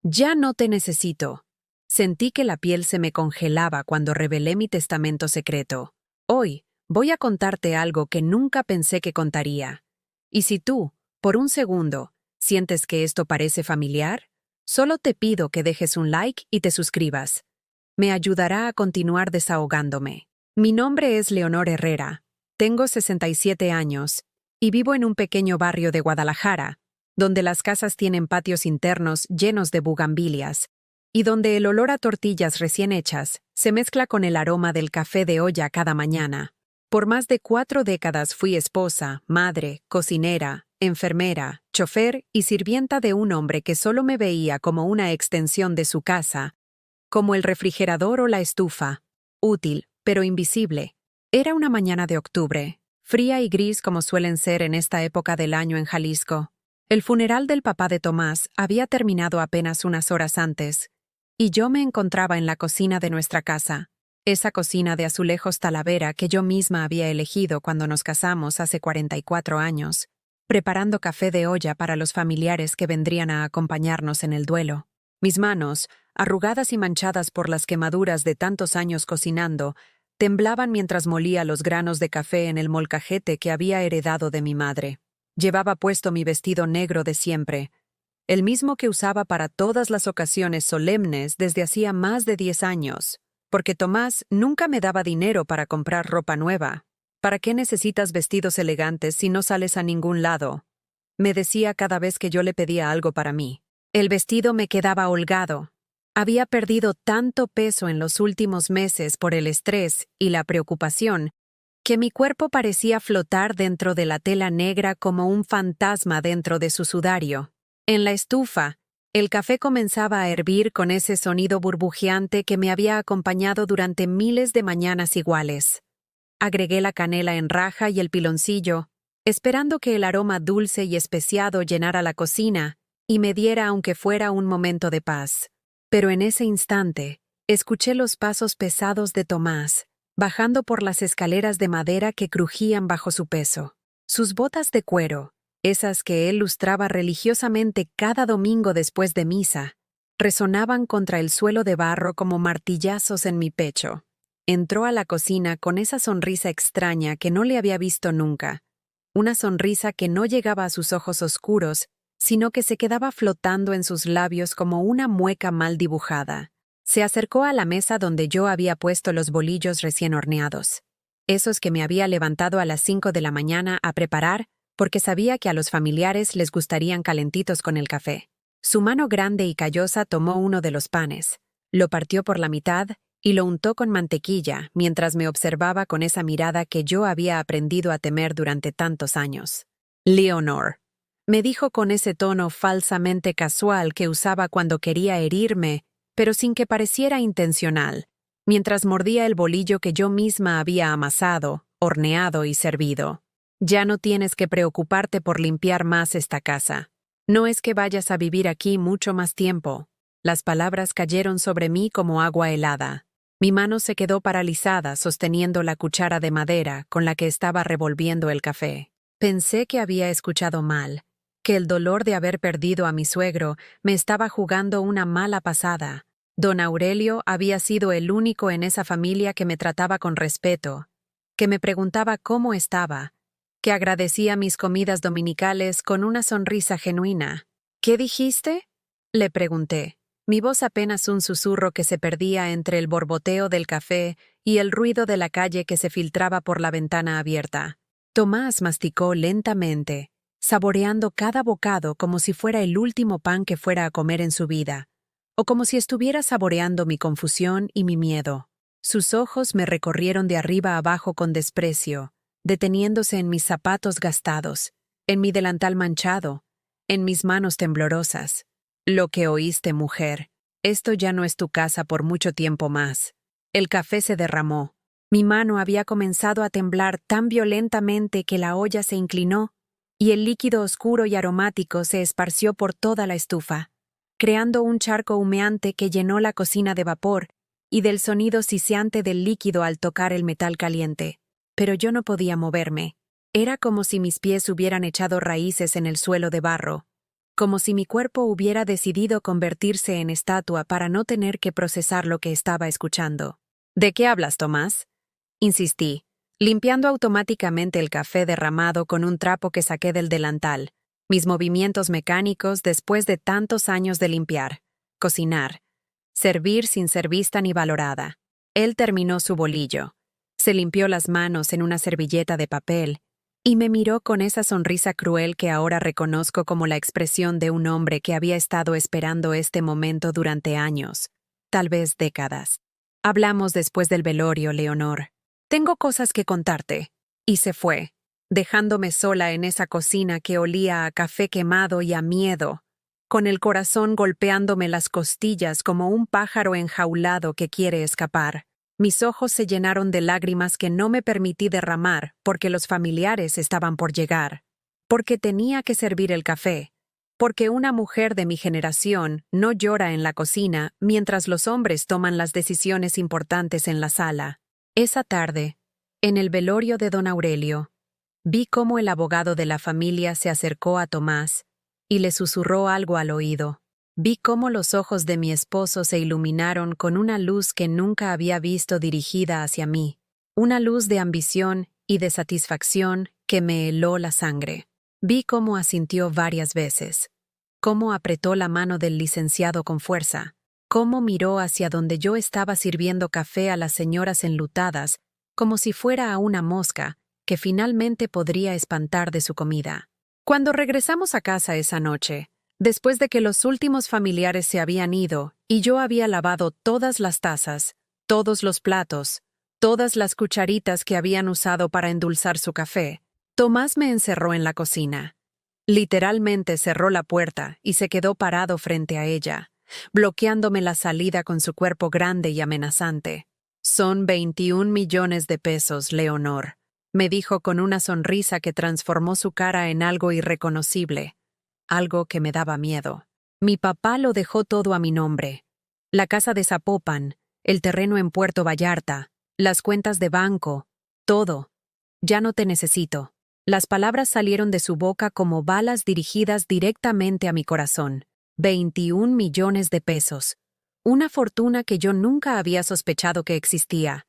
Ya no te necesito. Sentí que la piel se me congelaba cuando revelé mi testamento secreto. Hoy, voy a contarte algo que nunca pensé que contaría. Y si tú, por un segundo, sientes que esto parece familiar, solo te pido que dejes un like y te suscribas. Me ayudará a continuar desahogándome. Mi nombre es Leonor Herrera, tengo 67 años y vivo en un pequeño barrio de Guadalajara, donde las casas tienen patios internos llenos de bugambilias y donde el olor a tortillas recién hechas se mezcla con el aroma del café de olla cada mañana. Por más de 4 décadas fui esposa, madre, cocinera, enfermera, chofer y sirvienta de un hombre que solo me veía como una extensión de su casa, como el refrigerador o la estufa, útil, pero invisible. Era una mañana de octubre, fría y gris como suelen ser en esta época del año en Jalisco. El funeral del papá de Tomás había terminado apenas unas horas antes, y yo me encontraba en la cocina de nuestra casa, esa cocina de azulejos talavera que yo misma había elegido cuando nos casamos hace 44 años, preparando café de olla para los familiares que vendrían a acompañarnos en el duelo. Mis manos, arrugadas y manchadas por las quemaduras de tantos años cocinando, temblaban mientras molía los granos de café en el molcajete que había heredado de mi madre. Llevaba puesto mi vestido negro de siempre, el mismo que usaba para todas las ocasiones solemnes desde hacía más de 10 años, porque Tomás nunca me daba dinero para comprar ropa nueva. ¿Para qué necesitas vestidos elegantes si no sales a ningún lado?, me decía cada vez que yo le pedía algo para mí. El vestido me quedaba holgado. Había perdido tanto peso en los últimos meses por el estrés y la preocupación que mi cuerpo parecía flotar dentro de la tela negra como un fantasma dentro de su sudario. En la estufa, el café comenzaba a hervir con ese sonido burbujeante que me había acompañado durante miles de mañanas iguales. Agregué la canela en raja y el piloncillo, esperando que el aroma dulce y especiado llenara la cocina y me diera aunque fuera un momento de paz. Pero en ese instante, escuché los pasos pesados de Tomás, bajando por las escaleras de madera que crujían bajo su peso. Sus botas de cuero, esas que él lustraba religiosamente cada domingo después de misa, resonaban contra el suelo de barro como martillazos en mi pecho. Entró a la cocina con esa sonrisa extraña que no le había visto nunca, una sonrisa que no llegaba a sus ojos oscuros, sino que se quedaba flotando en sus labios como una mueca mal dibujada. Se acercó a la mesa donde yo había puesto los bolillos recién horneados, esos que me había levantado a las 5 de la mañana a preparar porque sabía que a los familiares les gustarían calentitos con el café. Su mano grande y callosa tomó uno de los panes, lo partió por la mitad y lo untó con mantequilla mientras me observaba con esa mirada que yo había aprendido a temer durante tantos años. «Leonor», me dijo con ese tono falsamente casual que usaba cuando quería herirme, pero sin que pareciera intencional, mientras mordía el bolillo que yo misma había amasado, horneado y servido. «Ya no tienes que preocuparte por limpiar más esta casa. No es que vayas a vivir aquí mucho más tiempo». Las palabras cayeron sobre mí como agua helada. Mi mano se quedó paralizada sosteniendo la cuchara de madera con la que estaba revolviendo el café. Pensé que había escuchado mal, que el dolor de haber perdido a mi suegro me estaba jugando una mala pasada. Don Aurelio había sido el único en esa familia que me trataba con respeto, que me preguntaba cómo estaba, que agradecía mis comidas dominicales con una sonrisa genuina. «¿Qué dijiste?», le pregunté, mi voz apenas un susurro que se perdía entre el borboteo del café y el ruido de la calle que se filtraba por la ventana abierta. Tomás masticó lentamente, saboreando cada bocado como si fuera el último pan que fuera a comer en su vida, o como si estuviera saboreando mi confusión y mi miedo. Sus ojos me recorrieron de arriba a abajo con desprecio, deteniéndose en mis zapatos gastados, en mi delantal manchado, en mis manos temblorosas. «Lo que oíste, mujer. Esto ya no es tu casa por mucho tiempo más». El café se derramó. Mi mano había comenzado a temblar tan violentamente que la olla se inclinó y el líquido oscuro y aromático se esparció por toda la estufa, creando un charco humeante que llenó la cocina de vapor y del sonido siseante del líquido al tocar el metal caliente. Pero yo no podía moverme. Era como si mis pies hubieran echado raíces en el suelo de barro. como si mi cuerpo hubiera decidido convertirse en estatua para no tener que procesar lo que estaba escuchando. ¿De qué hablas, Tomás? Insistí, limpiando automáticamente el café derramado con un trapo que saqué del delantal, mis movimientos mecánicos después de tantos años de limpiar, cocinar, servir sin ser vista ni valorada. Él terminó su bolillo, se limpió las manos en una servilleta de papel y me miró con esa sonrisa cruel que ahora reconozco como la expresión de un hombre que había estado esperando este momento durante años, tal vez décadas. Hablamos después del velorio, Leonor. Tengo cosas que contarte. Y se fue, dejándome sola en esa cocina que olía a café quemado y a miedo, con el corazón golpeándome las costillas como un pájaro enjaulado que quiere escapar. Mis ojos se llenaron de lágrimas que no me permití derramar porque los familiares estaban por llegar, porque tenía que servir el café, porque una mujer de mi generación no llora en la cocina mientras los hombres toman las decisiones importantes en la sala. Esa tarde, en el velorio de don Aurelio, vi cómo el abogado de la familia se acercó a Tomás y le susurró algo al oído. Vi cómo los ojos de mi esposo se iluminaron con una luz que nunca había visto dirigida hacia mí, una luz de ambición y de satisfacción que me heló la sangre. Vi cómo asintió varias veces, cómo apretó la mano del licenciado con fuerza, cómo miró hacia donde yo estaba sirviendo café a las señoras enlutadas, como si fuera a una mosca que finalmente podría espantar de su comida. Cuando regresamos a casa esa noche, después de que los últimos familiares se habían ido y yo había lavado todas las tazas, todos los platos, todas las cucharitas que habían usado para endulzar su café, Tomás me encerró en la cocina. Literalmente cerró la puerta y se quedó parado frente a ella, bloqueándome la salida con su cuerpo grande y amenazante. «Son 21 millones de pesos, Leonor», me dijo con una sonrisa que transformó su cara en algo irreconocible, algo que me daba miedo. Mi papá lo dejó todo a mi nombre. La casa de Zapopan, el terreno en Puerto Vallarta, las cuentas de banco, todo. Ya no te necesito. Las palabras salieron de su boca como balas dirigidas directamente a mi corazón. 21 millones de pesos. Una fortuna que yo nunca había sospechado que existía.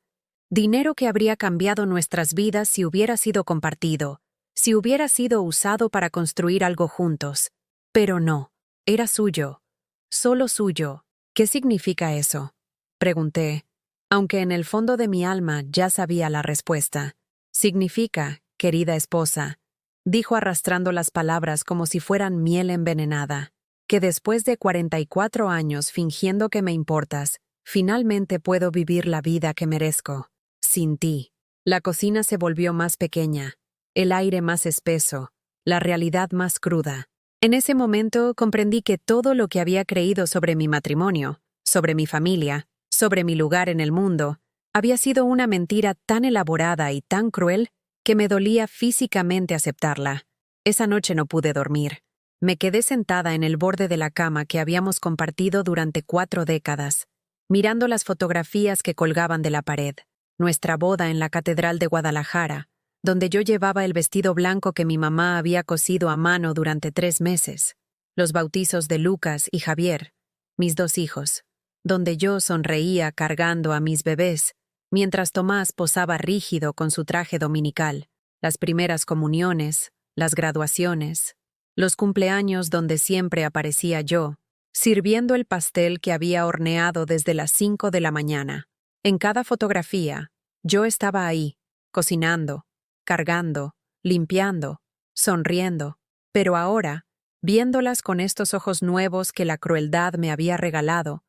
Dinero que habría cambiado nuestras vidas si hubiera sido compartido, si hubiera sido usado para construir algo juntos. Pero no, era suyo. Solo suyo. ¿Qué significa eso?, pregunté, aunque en el fondo de mi alma ya sabía la respuesta. Significa, querida esposa, dijo arrastrando las palabras como si fueran miel envenenada, que después de 44 años fingiendo que me importas, finalmente puedo vivir la vida que merezco. Sin ti. La cocina se volvió más pequeña, el aire más espeso, la realidad más cruda. En ese momento comprendí que todo lo que había creído sobre mi matrimonio, sobre mi familia, sobre mi lugar en el mundo, había sido una mentira tan elaborada y tan cruel que me dolía físicamente aceptarla. Esa noche no pude dormir. Me quedé sentada en el borde de la cama que habíamos compartido durante 4 décadas, mirando las fotografías que colgaban de la pared. Nuestra boda en la Catedral de Guadalajara, donde yo llevaba el vestido blanco que mi mamá había cosido a mano durante 3 meses. Los bautizos de Lucas y Javier, mis 2 hijos, donde yo sonreía cargando a mis bebés, mientras Tomás posaba rígido con su traje dominical. Las primeras comuniones, las graduaciones, los cumpleaños donde siempre aparecía yo, sirviendo el pastel que había horneado desde las 5 de la mañana. En cada fotografía, yo estaba ahí, cocinando, cargando, limpiando, sonriendo. Pero ahora, viéndolas con estos ojos nuevos que la crueldad me había regalado,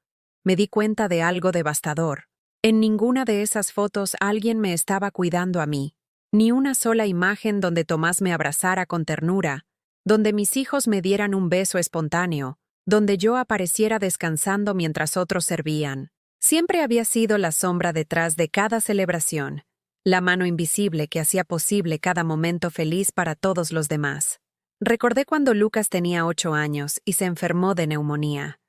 me di cuenta de algo devastador. En ninguna de esas fotos alguien me estaba cuidando a mí, ni una sola imagen donde Tomás me abrazara con ternura, donde mis hijos me dieran un beso espontáneo, donde yo apareciera descansando mientras otros servían. Siempre había sido la sombra detrás de cada celebración, la mano invisible que hacía posible cada momento feliz para todos los demás. Recordé cuando Lucas tenía 8 años y se enfermó de neumonía.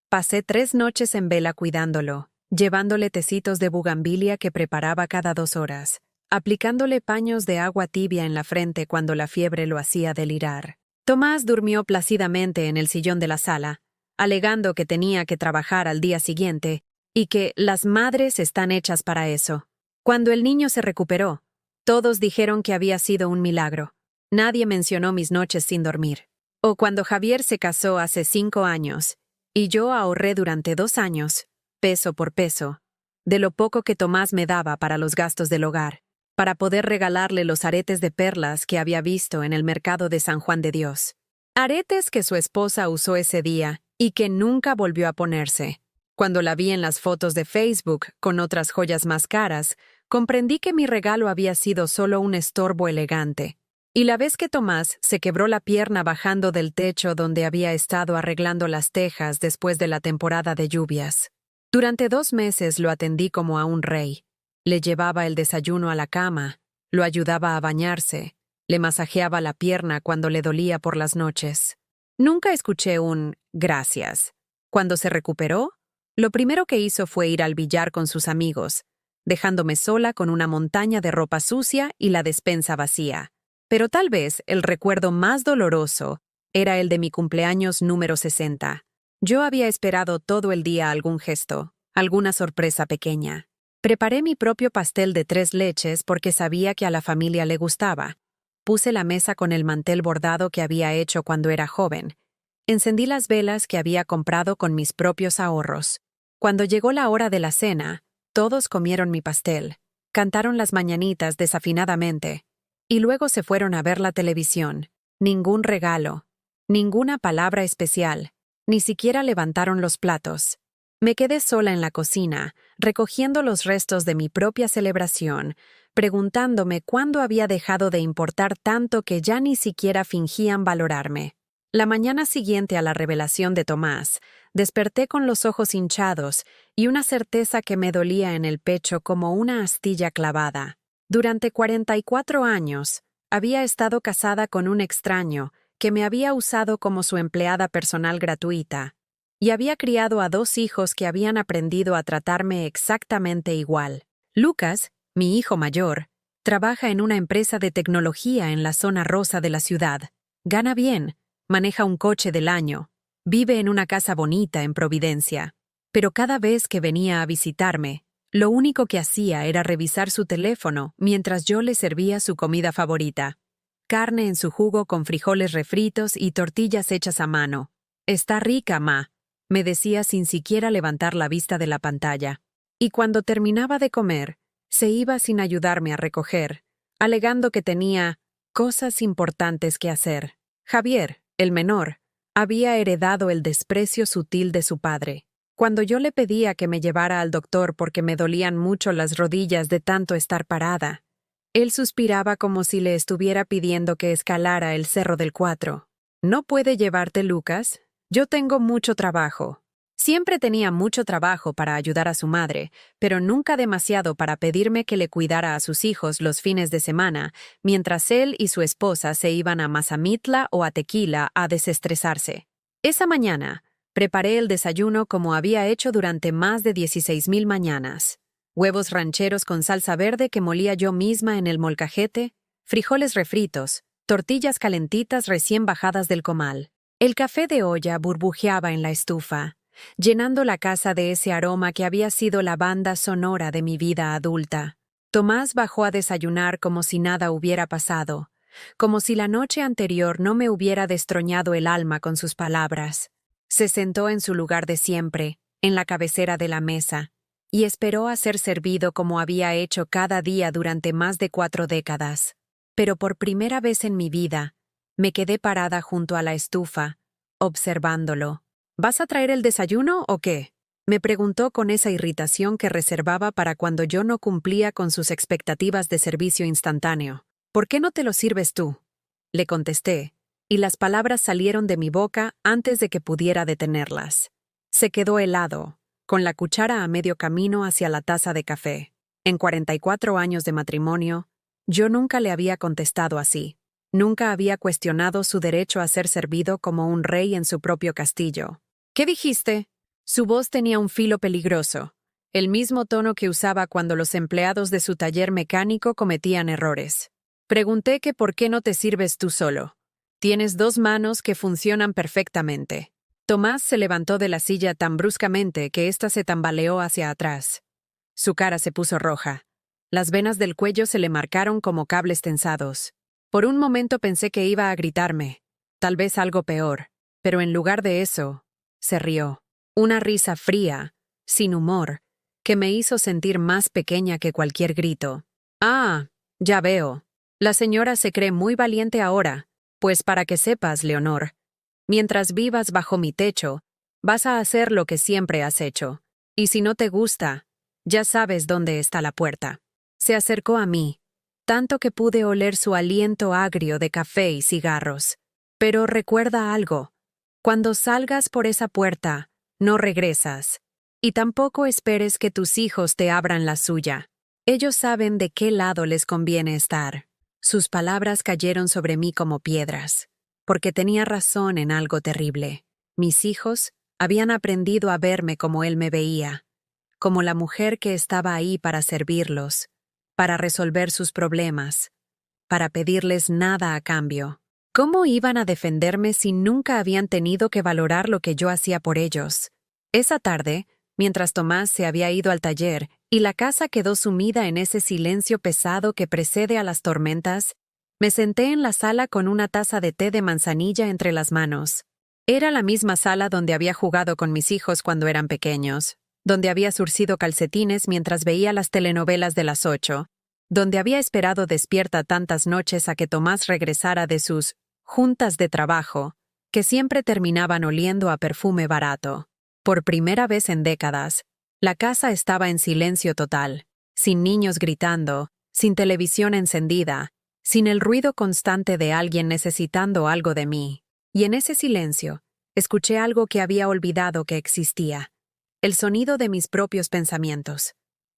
Pasé 3 noches en vela cuidándolo, llevándole tecitos de bugambilia que preparaba cada 2 horas, aplicándole paños de agua tibia en la frente cuando la fiebre lo hacía delirar. Tomás durmió plácidamente en el sillón de la sala, alegando que tenía que trabajar al día siguiente y que las madres están hechas para eso. Cuando el niño se recuperó, todos dijeron que había sido un milagro. Nadie mencionó mis noches sin dormir. O cuando Javier se casó hace 5 años, y yo ahorré durante 2 años, peso por peso, de lo poco que Tomás me daba para los gastos del hogar, para poder regalarle los aretes de perlas que había visto en el mercado de San Juan de Dios. Aretes que su esposa usó ese día y que nunca volvió a ponerse. Cuando la vi en las fotos de Facebook con otras joyas más caras, comprendí que mi regalo había sido solo un estorbo elegante. Y la vez que Tomás se quebró la pierna bajando del techo donde había estado arreglando las tejas después de la temporada de lluvias. Durante 2 meses lo atendí como a un rey. Le llevaba el desayuno a la cama, lo ayudaba a bañarse, le masajeaba la pierna cuando le dolía por las noches. Nunca escuché un «gracias». Cuando se recuperó, lo primero que hizo fue ir al billar con sus amigos, dejándome sola con una montaña de ropa sucia y la despensa vacía. Pero tal vez el recuerdo más doloroso era el de mi cumpleaños número 60. Yo había esperado todo el día algún gesto, alguna sorpresa pequeña. Preparé mi propio pastel de 3 leches porque sabía que a la familia le gustaba. Puse la mesa con el mantel bordado que había hecho cuando era joven. Encendí las velas que había comprado con mis propios ahorros. Cuando llegó la hora de la cena, todos comieron mi pastel, cantaron las mañanitas desafinadamente, y luego se fueron a ver la televisión. Ningún regalo, ninguna palabra especial, ni siquiera levantaron los platos. Me quedé sola en la cocina, recogiendo los restos de mi propia celebración, preguntándome cuándo había dejado de importar tanto que ya ni siquiera fingían valorarme. La mañana siguiente a la revelación de Tomás, desperté con los ojos hinchados y una certeza que me dolía en el pecho como una astilla clavada. Durante 44 años, había estado casada con un extraño que me había usado como su empleada personal gratuita, y había criado a 2 hijos que habían aprendido a tratarme exactamente igual. Lucas, mi hijo mayor, trabaja en una empresa de tecnología en la zona rosa de la ciudad. Gana bien, maneja un coche del año, vive en una casa bonita en Providencia. Pero cada vez que venía a visitarme, lo único que hacía era revisar su teléfono mientras yo le servía su comida favorita. Carne en su jugo con frijoles refritos y tortillas hechas a mano. «Está rica, ma», me decía sin siquiera levantar la vista de la pantalla. Y cuando terminaba de comer, se iba sin ayudarme a recoger, alegando que tenía cosas importantes que hacer. Javier, el menor, había heredado el desprecio sutil de su padre. Cuando yo le pedía que me llevara al doctor porque me dolían mucho las rodillas de tanto estar parada, él suspiraba como si le estuviera pidiendo que escalara el Cerro del Cuatro. «¿No puede llevarte, Lucas? Yo tengo mucho trabajo». Siempre tenía mucho trabajo para ayudar a su madre, pero nunca demasiado para pedirme que le cuidara a sus hijos los fines de semana, mientras él y su esposa se iban a Mazamitla o a Tequila a desestresarse. Esa mañana, preparé el desayuno como había hecho durante más de 16,000 mañanas. Huevos rancheros con salsa verde que molía yo misma en el molcajete, frijoles refritos, tortillas calentitas recién bajadas del comal. El café de olla burbujeaba en la estufa, llenando la casa de ese aroma que había sido la banda sonora de mi vida adulta. Tomás bajó a desayunar como si nada hubiera pasado, como si la noche anterior no me hubiera destroñado el alma con sus palabras. Se sentó en su lugar de siempre, en la cabecera de la mesa, y esperó a ser servido como había hecho cada día durante más de 4 décadas. Pero por primera vez en mi vida, me quedé parada junto a la estufa, observándolo. «¿Vas a traer el desayuno o qué?», me preguntó con esa irritación que reservaba para cuando yo no cumplía con sus expectativas de servicio instantáneo. «¿Por qué no te lo sirves tú?», le contesté, y las palabras salieron de mi boca antes de que pudiera detenerlas. Se quedó helado, con la cuchara a medio camino hacia la taza de café. En 44 años de matrimonio, yo nunca le había contestado así. Nunca había cuestionado su derecho a ser servido como un rey en su propio castillo. «¿Qué dijiste?». Su voz tenía un filo peligroso, el mismo tono que usaba cuando los empleados de su taller mecánico cometían errores. «Pregunté que por qué no te sirves tú solo». Tienes 2 manos que funcionan perfectamente. Tomás se levantó de la silla tan bruscamente que ésta se tambaleó hacia atrás. Su cara se puso roja. Las venas del cuello se le marcaron como cables tensados. Por un momento pensé que iba a gritarme, tal vez algo peor, pero en lugar de eso, se rió. Una risa fría, sin humor, que me hizo sentir más pequeña que cualquier grito. Ah, ya veo. La señora se cree muy valiente ahora, pues para que sepas, Leonor, mientras vivas bajo mi techo, vas a hacer lo que siempre has hecho. Y si no te gusta, ya sabes dónde está la puerta. Se acercó a mí, tanto que pude oler su aliento agrio de café y cigarros. Pero recuerda algo. Cuando salgas por esa puerta, no regresas. Y tampoco esperes que tus hijos te abran la suya. Ellos saben de qué lado les conviene estar. Sus palabras cayeron sobre mí como piedras, porque tenía razón en algo terrible. Mis hijos habían aprendido a verme como él me veía, como la mujer que estaba ahí para servirlos, para resolver sus problemas, para pedirles nada a cambio. ¿Cómo iban a defenderme si nunca habían tenido que valorar lo que yo hacía por ellos? Esa tarde, mientras Tomás se había ido al taller y la casa quedó sumida en ese silencio pesado que precede a las tormentas, me senté en la sala con una taza de té de manzanilla entre las manos. Era la misma sala donde había jugado con mis hijos cuando eran pequeños, donde había zurcido calcetines mientras veía las telenovelas de las 8, donde había esperado despierta tantas noches a que Tomás regresara de sus juntas de trabajo, que siempre terminaban oliendo a perfume barato. Por primera vez en décadas, la casa estaba en silencio total, sin niños gritando, sin televisión encendida, sin el ruido constante de alguien necesitando algo de mí. Y en ese silencio, escuché algo que había olvidado que existía. El sonido de mis propios pensamientos.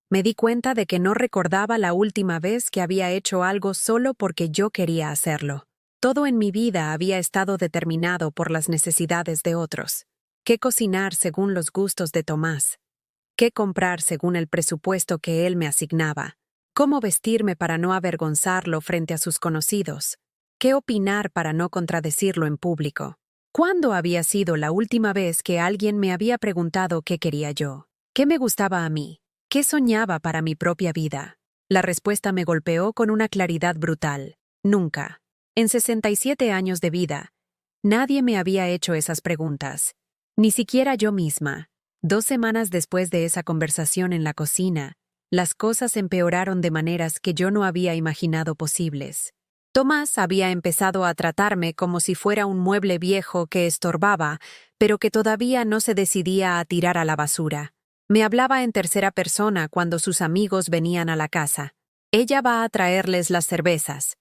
Me di cuenta de que no recordaba la última vez que había hecho algo solo porque yo quería hacerlo. Todo en mi vida había estado determinado por las necesidades de otros. Qué cocinar según los gustos de Tomás. Qué comprar según el presupuesto que él me asignaba. Cómo vestirme para no avergonzarlo frente a sus conocidos. Qué opinar para no contradecirlo en público. ¿Cuándo había sido la última vez que alguien me había preguntado qué quería yo? ¿Qué me gustaba a mí? ¿Qué soñaba para mi propia vida? La respuesta me golpeó con una claridad brutal. Nunca. En 67 años de vida, nadie me había hecho esas preguntas. Ni siquiera yo misma. 2 semanas después de esa conversación en la cocina, las cosas empeoraron de maneras que yo no había imaginado posibles. Tomás había empezado a tratarme como si fuera un mueble viejo que estorbaba, pero que todavía no se decidía a tirar a la basura. Me hablaba en tercera persona cuando sus amigos venían a la casa. Ella va a traerles las cervezas.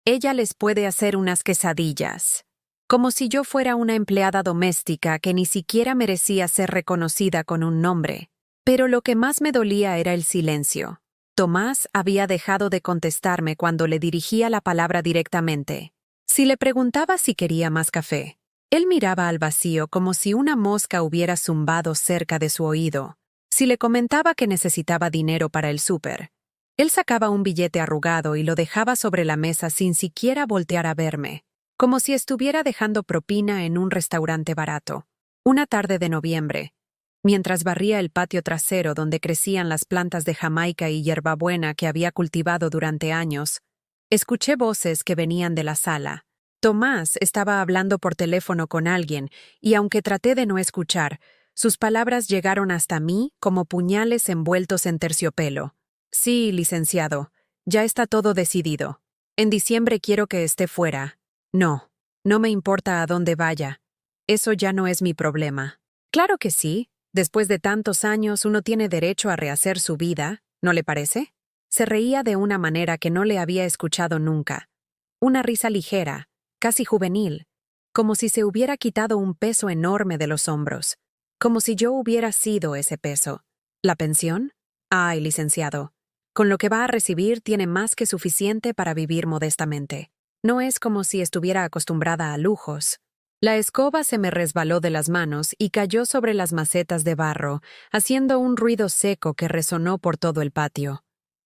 Ella les puede hacer unas quesadillas. Como si yo fuera una empleada doméstica que ni siquiera merecía ser reconocida con un nombre. Pero lo que más me dolía era el silencio. Tomás había dejado de contestarme cuando le dirigía la palabra directamente. Si le preguntaba si quería más café, él miraba al vacío como si una mosca hubiera zumbado cerca de su oído. Si le comentaba que necesitaba dinero para el súper, él sacaba un billete arrugado y lo dejaba sobre la mesa sin siquiera voltear a verme, como si estuviera dejando propina en un restaurante barato. Una tarde de noviembre, mientras barría el patio trasero donde crecían las plantas de Jamaica y hierbabuena que había cultivado durante años, escuché voces que venían de la sala. Tomás estaba hablando por teléfono con alguien, y aunque traté de no escuchar, sus palabras llegaron hasta mí como puñales envueltos en terciopelo. Sí, licenciado, ya está todo decidido. En diciembre quiero que esté fuera. No, no me importa a dónde vaya. Eso ya no es mi problema. Claro que sí. Después de tantos años uno tiene derecho a rehacer su vida, ¿no le parece? Se reía de una manera que no le había escuchado nunca. Una risa ligera, casi juvenil, como si se hubiera quitado un peso enorme de los hombros, como si yo hubiera sido ese peso. ¿La pensión? Ay, licenciado, con lo que va a recibir tiene más que suficiente para vivir modestamente. No es como si estuviera acostumbrada a lujos. La escoba se me resbaló de las manos y cayó sobre las macetas de barro, haciendo un ruido seco que resonó por todo el patio.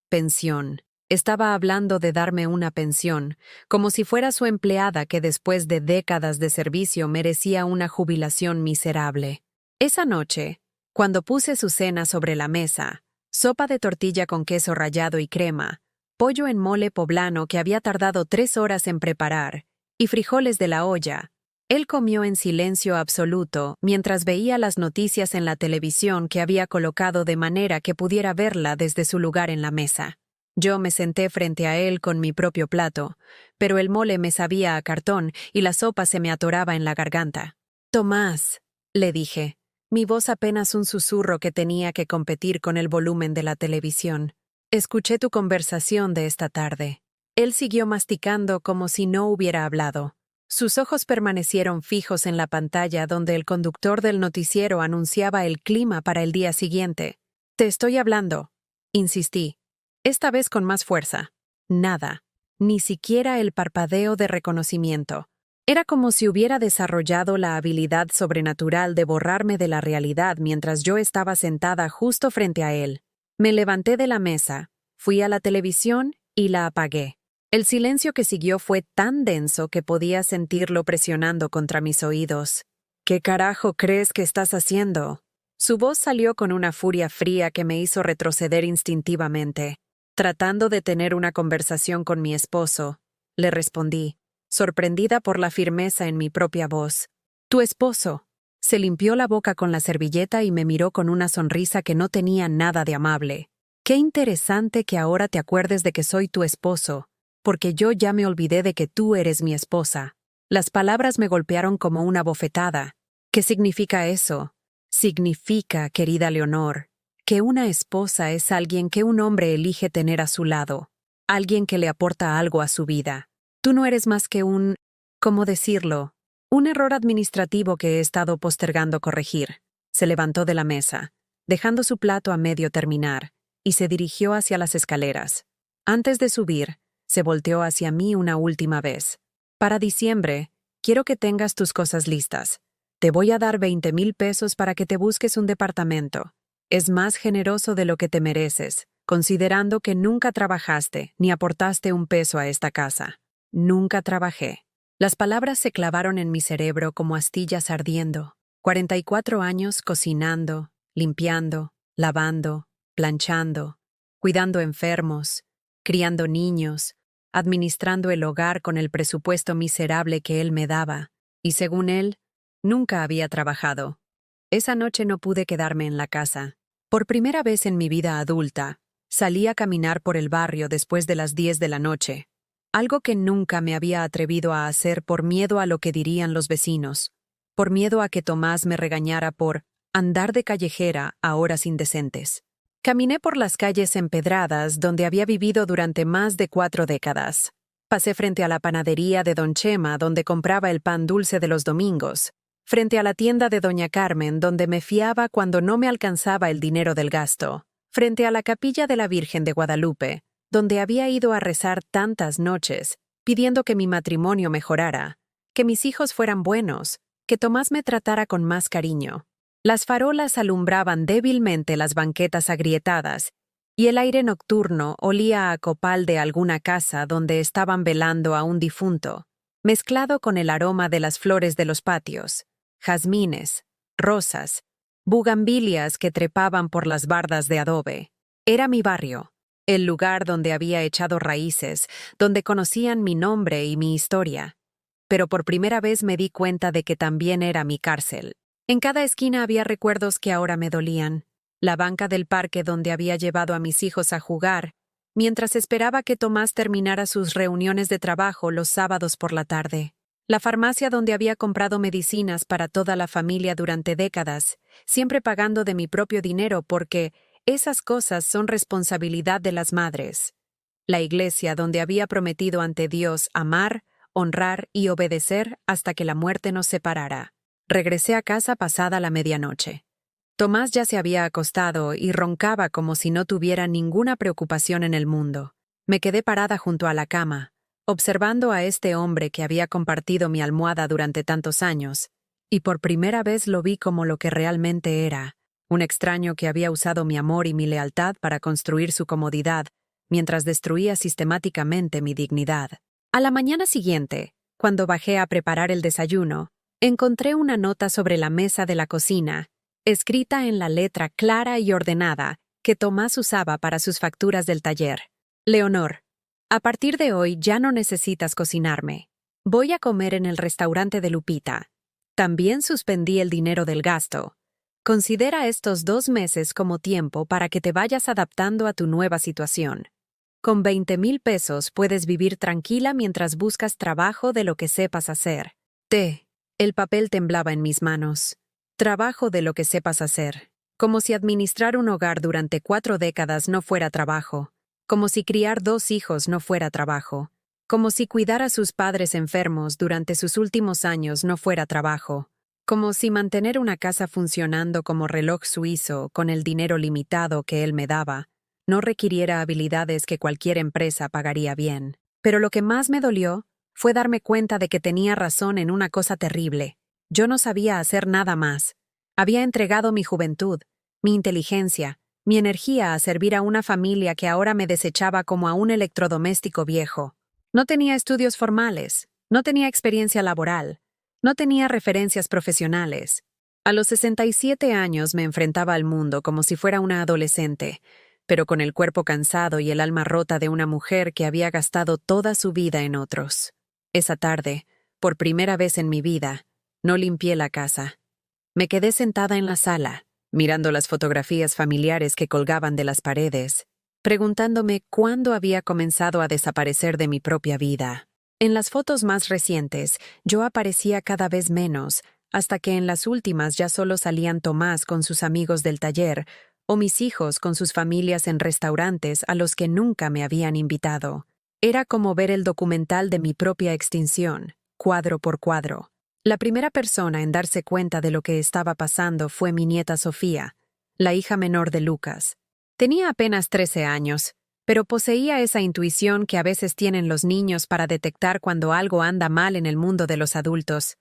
Pensión. Estaba hablando de darme una pensión, como si fuera su empleada que después de décadas de servicio merecía una jubilación miserable. Esa noche, cuando puse su cena sobre la mesa, sopa de tortilla con queso rallado y crema, pollo en mole poblano que había tardado 3 horas en preparar, y frijoles de la olla, él comió en silencio absoluto mientras veía las noticias en la televisión que había colocado de manera que pudiera verla desde su lugar en la mesa. Yo me senté frente a él con mi propio plato, pero el mole me sabía a cartón y la sopa se me atoraba en la garganta. «Tomás», le dije, mi voz apenas un susurro que tenía que competir con el volumen de la televisión. «Escuché tu conversación de esta tarde». Él siguió masticando como si no hubiera hablado. Sus ojos permanecieron fijos en la pantalla donde el conductor del noticiero anunciaba el clima para el día siguiente. «Te estoy hablando», insistí, esta vez con más fuerza. Nada, ni siquiera el parpadeo de reconocimiento. Era como si hubiera desarrollado la habilidad sobrenatural de borrarme de la realidad mientras yo estaba sentada justo frente a él. Me levanté de la mesa, fui a la televisión y la apagué. El silencio que siguió fue tan denso que podía sentirlo presionando contra mis oídos. «¿Qué carajo crees que estás haciendo?» Su voz salió con una furia fría que me hizo retroceder instintivamente. «Tratando de tener una conversación con mi esposo», le respondí, sorprendida por la firmeza en mi propia voz. «¿Tu esposo?» Se limpió la boca con la servilleta y me miró con una sonrisa que no tenía nada de amable. «Qué interesante que ahora te acuerdes de que soy tu esposo, porque yo ya me olvidé de que tú eres mi esposa». Las palabras me golpearon como una bofetada. «¿Qué significa eso?» «Significa, querida Leonor, que una esposa es alguien que un hombre elige tener a su lado, alguien que le aporta algo a su vida. Tú no eres más que ¿cómo decirlo? Un error administrativo que he estado postergando corregir». Se levantó de la mesa, dejando su plato a medio terminar, y se dirigió hacia las escaleras. Antes de subir, se volteó hacia mí una última vez. «Para diciembre, quiero que tengas tus cosas listas. Te voy a dar 20,000 pesos para que te busques un departamento. Es más generoso de lo que te mereces, considerando que nunca trabajaste ni aportaste un peso a esta casa». Nunca trabajé. Las palabras se clavaron en mi cerebro como astillas ardiendo. 44 años cocinando, limpiando, lavando, planchando, cuidando enfermos, criando niños, administrando el hogar con el presupuesto miserable que él me daba, y según él, nunca había trabajado. Esa noche no pude quedarme en la casa. Por primera vez en mi vida adulta, salí a caminar por el barrio después de las 10 de la noche, algo que nunca me había atrevido a hacer por miedo a lo que dirían los vecinos, por miedo a que Tomás me regañara por andar de callejera a horas indecentes. Caminé por las calles empedradas donde había vivido durante más de 4 décadas. Pasé frente a la panadería de Don Chema donde compraba el pan dulce de los domingos, frente a la tienda de Doña Carmen donde me fiaba cuando no me alcanzaba el dinero del gasto, frente a la capilla de la Virgen de Guadalupe, donde había ido a rezar tantas noches, pidiendo que mi matrimonio mejorara, que mis hijos fueran buenos, que Tomás me tratara con más cariño. Las farolas alumbraban débilmente las banquetas agrietadas, y el aire nocturno olía a copal de alguna casa donde estaban velando a un difunto, mezclado con el aroma de las flores de los patios, jazmines, rosas, bugambilias que trepaban por las bardas de adobe. Era mi barrio, el lugar donde había echado raíces, donde conocían mi nombre y mi historia. Pero por primera vez me di cuenta de que también era mi cárcel. En cada esquina había recuerdos que ahora me dolían. La banca del parque donde había llevado a mis hijos a jugar, mientras esperaba que Tomás terminara sus reuniones de trabajo los sábados por la tarde. La farmacia donde había comprado medicinas para toda la familia durante décadas, siempre pagando de mi propio dinero porque esas cosas son responsabilidad de las madres. La iglesia donde había prometido ante Dios amar, honrar y obedecer hasta que la muerte nos separara. Regresé a casa pasada la medianoche. Tomás ya se había acostado y roncaba como si no tuviera ninguna preocupación en el mundo. Me quedé parada junto a la cama, observando a este hombre que había compartido mi almohada durante tantos años, y por primera vez lo vi como lo que realmente era, un extraño que había usado mi amor y mi lealtad para construir su comodidad, mientras destruía sistemáticamente mi dignidad. A la mañana siguiente, cuando bajé a preparar el desayuno, encontré una nota sobre la mesa de la cocina, escrita en la letra clara y ordenada que Tomás usaba para sus facturas del taller. Leonor, a partir de hoy ya no necesitas cocinarme. Voy a comer en el restaurante de Lupita. También suspendí el dinero del gasto. Considera estos 2 meses como tiempo para que te vayas adaptando a tu nueva situación. Con 20,000 pesos puedes vivir tranquila mientras buscas trabajo de lo que sepas hacer. El papel temblaba en mis manos. Trabajo de lo que sepas hacer. Como si administrar un hogar durante 4 décadas no fuera trabajo. Como si criar 2 hijos no fuera trabajo. Como si cuidar a sus padres enfermos durante sus últimos años no fuera trabajo. Como si mantener una casa funcionando como reloj suizo con el dinero limitado que él me daba no requiriera habilidades que cualquier empresa pagaría bien. Pero lo que más me dolió fue darme cuenta de que tenía razón en una cosa terrible. Yo no sabía hacer nada más. Había entregado mi juventud, mi inteligencia, mi energía a servir a una familia que ahora me desechaba como a un electrodoméstico viejo. No tenía estudios formales, no tenía experiencia laboral, no tenía referencias profesionales. A los 67 años me enfrentaba al mundo como si fuera una adolescente, pero con el cuerpo cansado y el alma rota de una mujer que había gastado toda su vida en otros. Esa tarde, por primera vez en mi vida, no limpié la casa. Me quedé sentada en la sala, mirando las fotografías familiares que colgaban de las paredes, preguntándome cuándo había comenzado a desaparecer de mi propia vida. En las fotos más recientes, yo aparecía cada vez menos, hasta que en las últimas ya solo salían Tomás con sus amigos del taller, o mis hijos con sus familias en restaurantes a los que nunca me habían invitado. Era como ver el documental de mi propia extinción, cuadro por cuadro. La primera persona en darse cuenta de lo que estaba pasando fue mi nieta Sofía, la hija menor de Lucas. Tenía apenas 13 años, pero poseía esa intuición que a veces tienen los niños para detectar cuando algo anda mal en el mundo de los adultos,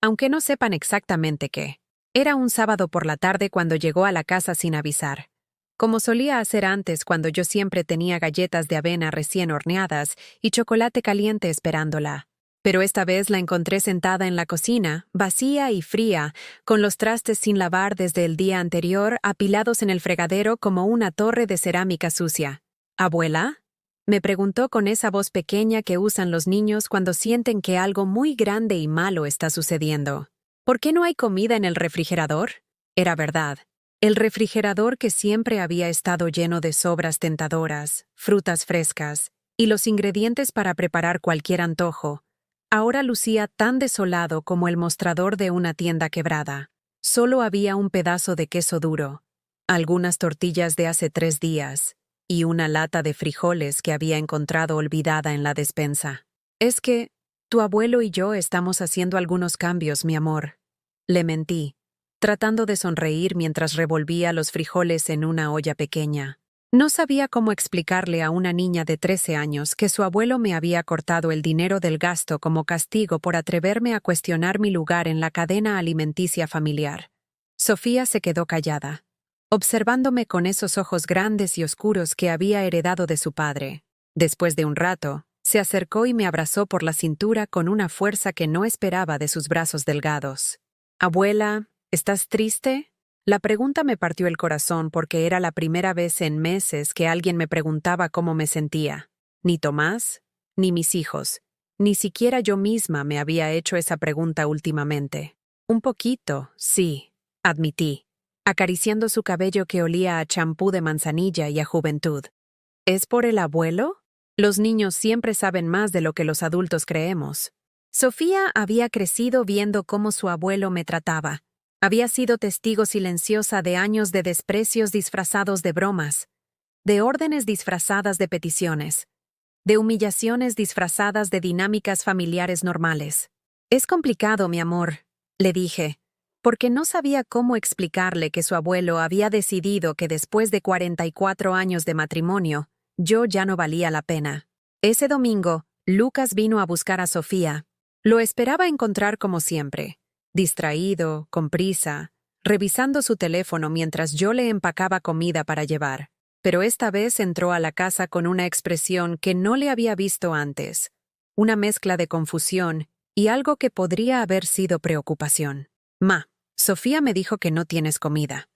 aunque no sepan exactamente qué. Era un sábado por la tarde cuando llegó a la casa sin avisar. Como solía hacer antes cuando yo siempre tenía galletas de avena recién horneadas y chocolate caliente esperándola. Pero esta vez la encontré sentada en la cocina, vacía y fría, con los trastes sin lavar desde el día anterior apilados en el fregadero como una torre de cerámica sucia. ¿Abuela?, me preguntó con esa voz pequeña que usan los niños cuando sienten que algo muy grande y malo está sucediendo. ¿Por qué no hay comida en el refrigerador? Era verdad. El refrigerador que siempre había estado lleno de sobras tentadoras, frutas frescas y los ingredientes para preparar cualquier antojo, ahora lucía tan desolado como el mostrador de una tienda quebrada. Solo había un pedazo de queso duro, algunas tortillas de hace 3 días y una lata de frijoles que había encontrado olvidada en la despensa. Es que tu abuelo y yo estamos haciendo algunos cambios, mi amor. Le mentí, tratando de sonreír mientras revolvía los frijoles en una olla pequeña. No sabía cómo explicarle a una niña de 13 años que su abuelo me había cortado el dinero del gasto como castigo por atreverme a cuestionar mi lugar en la cadena alimenticia familiar. Sofía se quedó callada, observándome con esos ojos grandes y oscuros que había heredado de su padre. Después de un rato, se acercó y me abrazó por la cintura con una fuerza que no esperaba de sus brazos delgados. «Abuela, ¿estás triste?». La pregunta me partió el corazón porque era la primera vez en meses que alguien me preguntaba cómo me sentía. Ni Tomás, ni mis hijos, ni siquiera yo misma me había hecho esa pregunta últimamente. Un poquito, sí, admití, acariciando su cabello que olía a champú de manzanilla y a juventud. ¿Es por el abuelo? Los niños siempre saben más de lo que los adultos creemos. Sofía había crecido viendo cómo su abuelo me trataba. Había sido testigo silenciosa de años de desprecios disfrazados de bromas, de órdenes disfrazadas de peticiones, de humillaciones disfrazadas de dinámicas familiares normales. «Es complicado, mi amor», le dije, porque no sabía cómo explicarle que su abuelo había decidido que después de 44 años de matrimonio, yo ya no valía la pena. Ese domingo, Lucas vino a buscar a Sofía. Lo esperaba encontrar como siempre, distraído, con prisa, revisando su teléfono mientras yo le empacaba comida para llevar. pero esta vez entró a la casa con una expresión que no le había visto antes, una mezcla de confusión y algo que podría haber sido preocupación. Ma, Sofía me dijo que no tienes comida,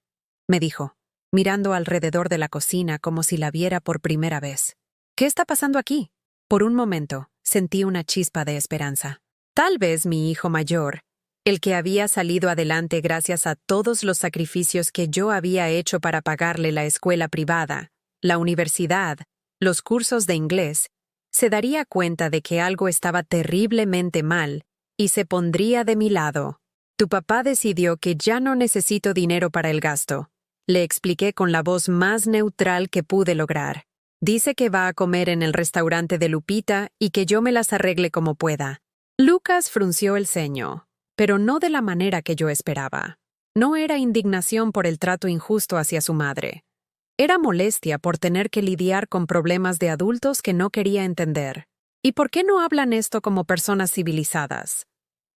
me dijo, mirando alrededor de la cocina como si la viera por primera vez. ¿Qué está pasando aquí? Por un momento, sentí una chispa de esperanza. Tal vez mi hijo mayor, el que había salido adelante gracias a todos los sacrificios que yo había hecho para pagarle la escuela privada, la universidad, los cursos de inglés, se daría cuenta de que algo estaba terriblemente mal y se pondría de mi lado. Tu papá decidió que ya no necesito dinero para el gasto. Le expliqué con la voz más neutral que pude lograr. Dice que va a comer en el restaurante de Lupita y que yo me las arregle como pueda. Lucas frunció el ceño, pero no de la manera que yo esperaba. No era indignación por el trato injusto hacia su madre. Era molestia por tener que lidiar con problemas de adultos que no quería entender. ¿Y por qué no hablan esto como personas civilizadas?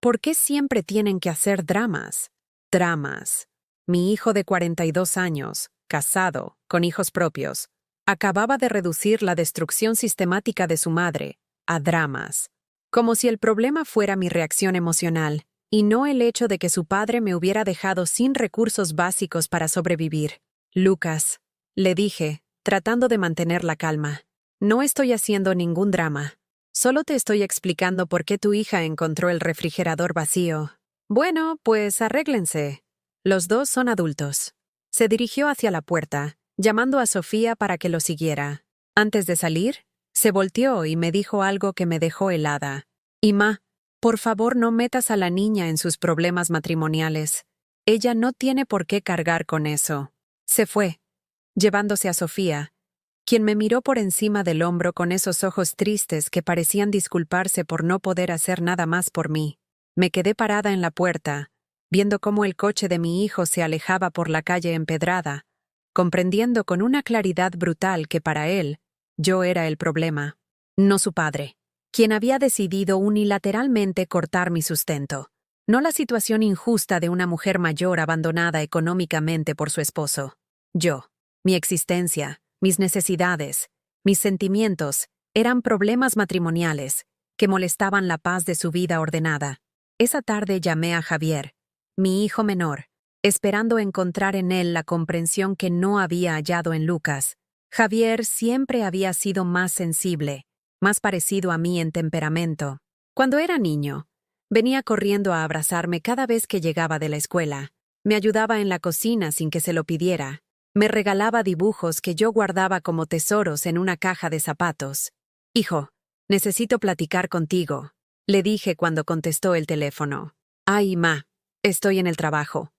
¿Por qué siempre tienen que hacer dramas? Dramas. Mi hijo de 42 años, casado, con hijos propios, acababa de reducir la destrucción sistemática de su madre a dramas, como si el problema fuera mi reacción emocional y no el hecho de que su padre me hubiera dejado sin recursos básicos para sobrevivir. Lucas, le dije, tratando de mantener la calma, no estoy haciendo ningún drama. Solo te estoy explicando por qué tu hija encontró el refrigerador vacío. Bueno, pues arréglense. Los dos son adultos. Se dirigió hacia la puerta, llamando a Sofía para que lo siguiera. Antes de salir, se volteó y me dijo algo que me dejó helada. Ma, por favor no metas a la niña en sus problemas matrimoniales. Ella no tiene por qué cargar con eso. Se fue, llevándose a Sofía, quien me miró por encima del hombro con esos ojos tristes que parecían disculparse por no poder hacer nada más por mí. Me quedé parada en la puerta, viendo cómo el coche de mi hijo se alejaba por la calle empedrada, comprendiendo con una claridad brutal que para él, yo era el problema, no su padre, quien había decidido unilateralmente cortar mi sustento, no la situación injusta de una mujer mayor abandonada económicamente por su esposo. Yo, mi existencia, mis necesidades, mis sentimientos, eran problemas matrimoniales que molestaban la paz de su vida ordenada. Esa tarde llamé a Javier, mi hijo menor, esperando encontrar en él la comprensión que no había hallado en Lucas. Javier siempre había sido más sensible, más parecido a mí en temperamento. Cuando era niño, venía corriendo a abrazarme cada vez que llegaba de la escuela. Me ayudaba en la cocina sin que se lo pidiera. Me regalaba dibujos que yo guardaba como tesoros en una caja de zapatos. Hijo, necesito platicar contigo, le dije cuando contestó el teléfono. Ay, ma, estoy en el trabajo.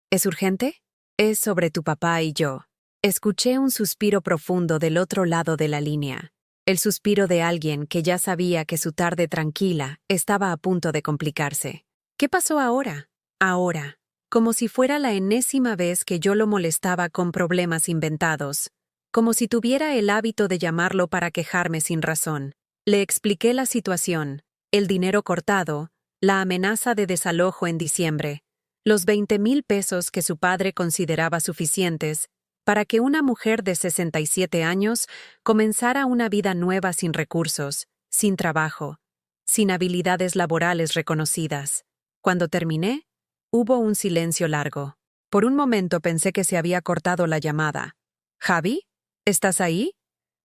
¿Es urgente? Es sobre tu papá y yo. Escuché un suspiro profundo del otro lado de la línea. El suspiro de alguien que ya sabía que su tarde tranquila estaba a punto de complicarse. ¿Qué pasó ahora? Ahora, como si fuera la enésima vez que yo lo molestaba con problemas inventados, como si tuviera el hábito de llamarlo para quejarme sin razón. Le expliqué la situación, el dinero cortado, la amenaza de desalojo en diciembre, los 20,000 pesos que su padre consideraba suficientes para que una mujer de 67 años comenzara una vida nueva sin recursos, sin trabajo, sin habilidades laborales reconocidas. Cuando terminé, hubo un silencio largo. Por un momento pensé que se había cortado la llamada. ¿Javi? ¿Estás ahí?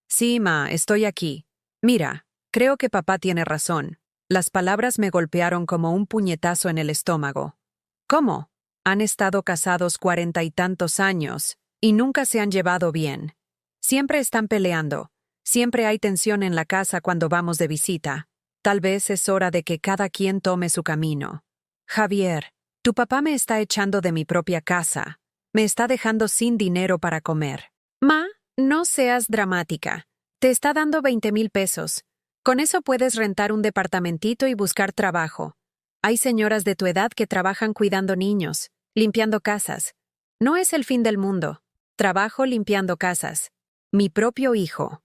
Sí, ma, estoy aquí. Mira, creo que papá tiene razón. Las palabras me golpearon como un puñetazo en el estómago. ¿Cómo? Han estado casados 40 y tantos años y nunca se han llevado bien. Siempre están peleando. Siempre hay tensión en la casa cuando vamos de visita. Tal vez es hora de que cada quien tome su camino. Javier, tu papá me está echando de mi propia casa. Me está dejando sin dinero para comer. Ma, no seas dramática. Te está dando 20,000 pesos. Con eso puedes rentar un departamentito y buscar trabajo. Hay señoras de tu edad que trabajan cuidando niños, limpiando casas. No es el fin del mundo. Trabajo limpiando casas. Mi propio hijo.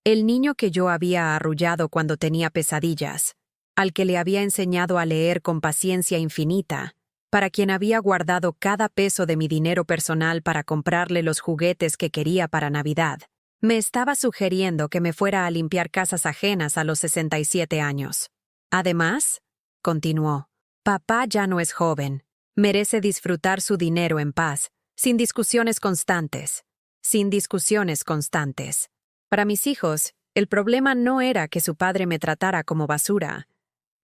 El niño que yo había arrullado cuando tenía pesadillas, al que le había enseñado a leer con paciencia infinita, para quien había guardado cada peso de mi dinero personal para comprarle los juguetes que quería para Navidad. Me estaba sugiriendo que me fuera a limpiar casas ajenas a los 67 años. Además, continuó, papá ya no es joven. Merece disfrutar su dinero en paz, sin discusiones constantes. Sin discusiones constantes. Para mis hijos, el problema no era que su padre me tratara como basura.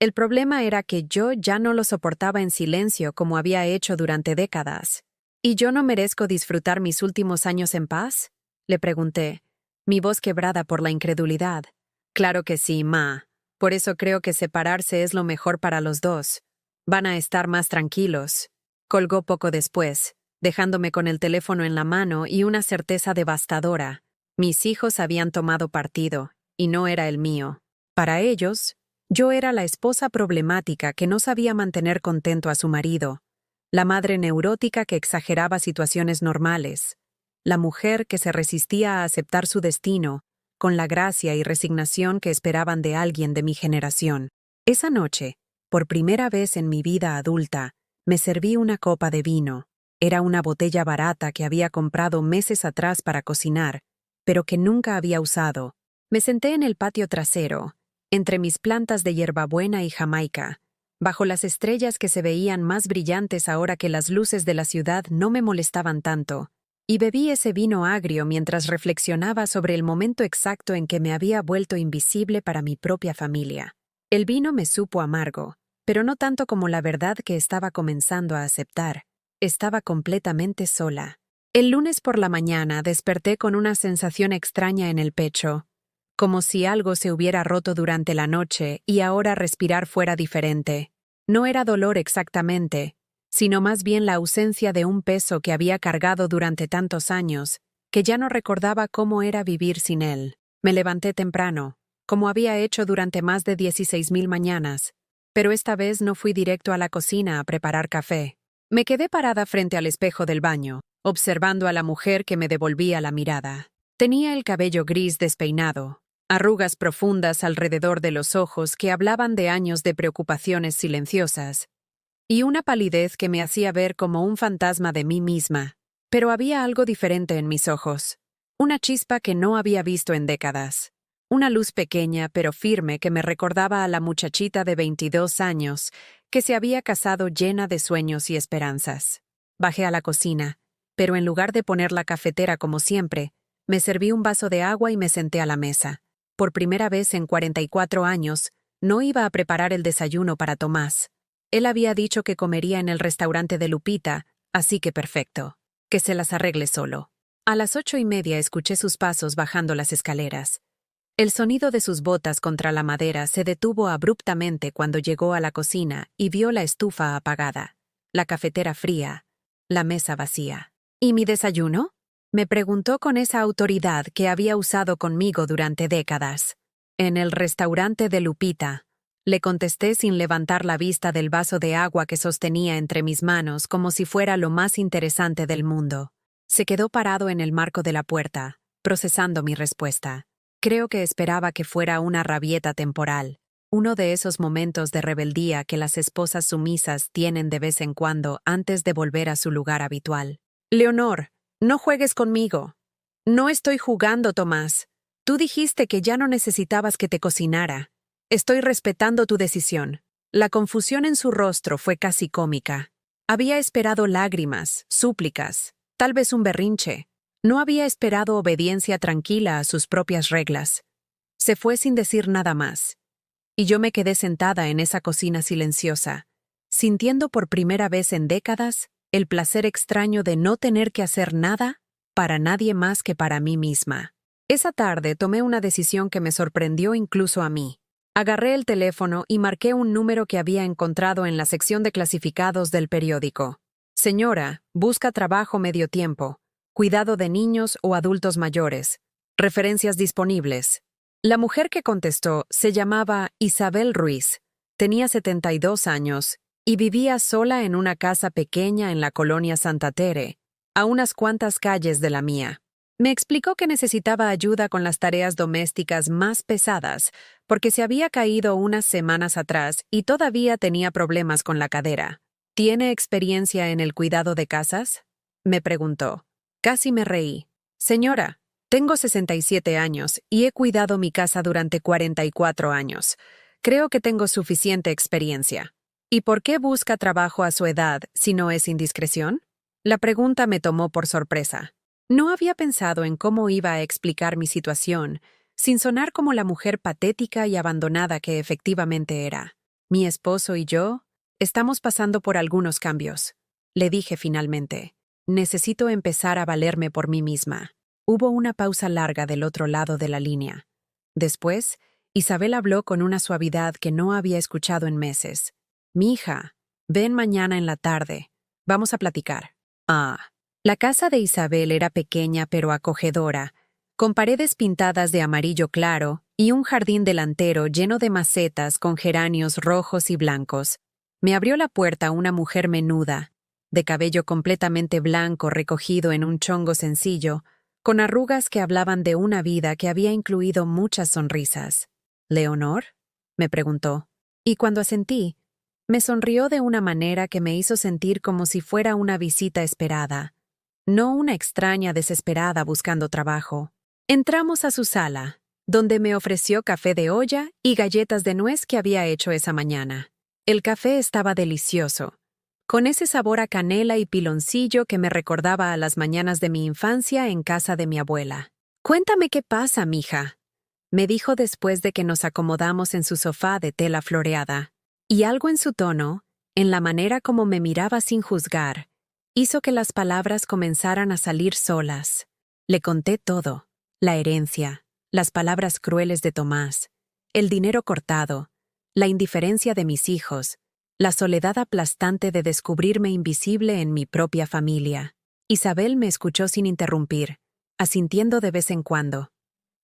El problema era que yo ya no lo soportaba en silencio como había hecho durante décadas. ¿Y yo no merezco disfrutar mis últimos años en paz? Le pregunté, mi voz quebrada por la incredulidad. Claro que sí, Ma. Por eso creo que separarse es lo mejor para los dos. Van a estar más tranquilos. Colgó poco después, dejándome con el teléfono en la mano y una certeza devastadora. Mis hijos habían tomado partido, y no era el mío. Para ellos, yo era la esposa problemática que no sabía mantener contento a su marido, la madre neurótica que exageraba situaciones normales, la mujer que se resistía a aceptar su destino, con la gracia y resignación que esperaban de alguien de mi generación. Esa noche, por primera vez en mi vida adulta, me serví una copa de vino. Era una botella barata que había comprado meses atrás para cocinar, pero que nunca había usado. Me senté en el patio trasero, entre mis plantas de hierbabuena y jamaica, bajo las estrellas que se veían más brillantes ahora que las luces de la ciudad no me molestaban tanto, y bebí ese vino agrio mientras reflexionaba sobre el momento exacto en que me había vuelto invisible para mi propia familia. El vino me supo amargo, pero no tanto como la verdad que estaba comenzando a aceptar. Estaba completamente sola. El lunes por la mañana desperté con una sensación extraña en el pecho, como si algo se hubiera roto durante la noche y ahora respirar fuera diferente. No era dolor exactamente, sino más bien la ausencia de un peso que había cargado durante tantos años, que ya no recordaba cómo era vivir sin él. Me levanté temprano, como había hecho durante más de 16,000 mañanas, pero esta vez no fui directo a la cocina a preparar café. Me quedé parada frente al espejo del baño, observando a la mujer que me devolvía la mirada. Tenía el cabello gris despeinado, arrugas profundas alrededor de los ojos que hablaban de años de preocupaciones silenciosas, y una palidez que me hacía ver como un fantasma de mí misma. Pero había algo diferente en mis ojos, una chispa que no había visto en décadas, una luz pequeña pero firme que me recordaba a la muchachita de 22 años que se había casado llena de sueños y esperanzas. Bajé a la cocina, pero en lugar de poner la cafetera como siempre, me serví un vaso de agua y me senté a la mesa. Por primera vez en 44 años, no iba a preparar el desayuno para Tomás. Él había dicho que comería en el restaurante de Lupita, así que perfecto. Que se las arregle solo. A las 8:30 escuché sus pasos bajando las escaleras. El sonido de sus botas contra la madera se detuvo abruptamente cuando llegó a la cocina y vio la estufa apagada, la cafetera fría, la mesa vacía. ¿Y mi desayuno?, me preguntó con esa autoridad que había usado conmigo durante décadas. En el restaurante de Lupita, le contesté sin levantar la vista del vaso de agua que sostenía entre mis manos como si fuera lo más interesante del mundo. Se quedó parado en el marco de la puerta, procesando mi respuesta. Creo que esperaba que fuera una rabieta temporal, uno de esos momentos de rebeldía que las esposas sumisas tienen de vez en cuando antes de volver a su lugar habitual. Leonor, no juegues conmigo. No estoy jugando, Tomás. Tú dijiste que ya no necesitabas que te cocinara. Estoy respetando tu decisión. La confusión en su rostro fue casi cómica. Había esperado lágrimas, súplicas, tal vez un berrinche. No había esperado obediencia tranquila a sus propias reglas. Se fue sin decir nada más. Y yo me quedé sentada en esa cocina silenciosa, sintiendo por primera vez en décadas el placer extraño de no tener que hacer nada para nadie más que para mí misma. Esa tarde tomé una decisión que me sorprendió incluso a mí. Agarré el teléfono y marqué un número que había encontrado en la sección de clasificados del periódico. Señora, busca trabajo medio tiempo, cuidado de niños o adultos mayores. Referencias disponibles. La mujer que contestó se llamaba Isabel Ruiz. Tenía 72 años y vivía sola en una casa pequeña en la colonia Santa Tere, a unas cuantas calles de la mía. Me explicó que necesitaba ayuda con las tareas domésticas más pesadas, porque se había caído unas semanas atrás y todavía tenía problemas con la cadera. ¿Tiene experiencia en el cuidado de casas?, me preguntó. Casi me reí. Señora, Tengo 67 años y he cuidado mi casa durante 44 años. Creo que tengo suficiente experiencia. ¿Y por qué busca trabajo a su edad si no es indiscreción? La pregunta me tomó por sorpresa. No había pensado en cómo iba a explicar mi situación, sin sonar como la mujer patética y abandonada que efectivamente era. Mi esposo y yo estamos pasando por algunos cambios. Le dije finalmente. Necesito empezar a valerme por mí misma. Hubo una pausa larga del otro lado de la línea. Después, Isabel habló con una suavidad que no había escuchado en meses. «Mija, ven mañana en la tarde. Vamos a platicar». La casa de Isabel era pequeña pero acogedora, con paredes pintadas de amarillo claro y un jardín delantero lleno de macetas con geranios rojos y blancos. Me abrió la puerta una mujer menuda, de cabello completamente blanco recogido en un chongo sencillo, con arrugas que hablaban de una vida que había incluido muchas sonrisas. «¿Leonor?», me preguntó, y cuando asentí, me sonrió de una manera que me hizo sentir como si fuera una visita esperada, no una extraña desesperada buscando trabajo. Entramos a su sala, donde me ofreció café de olla y galletas de nuez que había hecho esa mañana. El café estaba delicioso, con ese sabor a canela y piloncillo que me recordaba a las mañanas de mi infancia en casa de mi abuela. «Cuéntame qué pasa, mija», me dijo después de que nos acomodamos en su sofá de tela floreada. Y algo en su tono, en la manera como me miraba sin juzgar, hizo que las palabras comenzaran a salir solas. Le conté todo: la herencia, las palabras crueles de Tomás, el dinero cortado, la indiferencia de mis hijos, la soledad aplastante de descubrirme invisible en mi propia familia. Isabel me escuchó sin interrumpir, asintiendo de vez en cuando,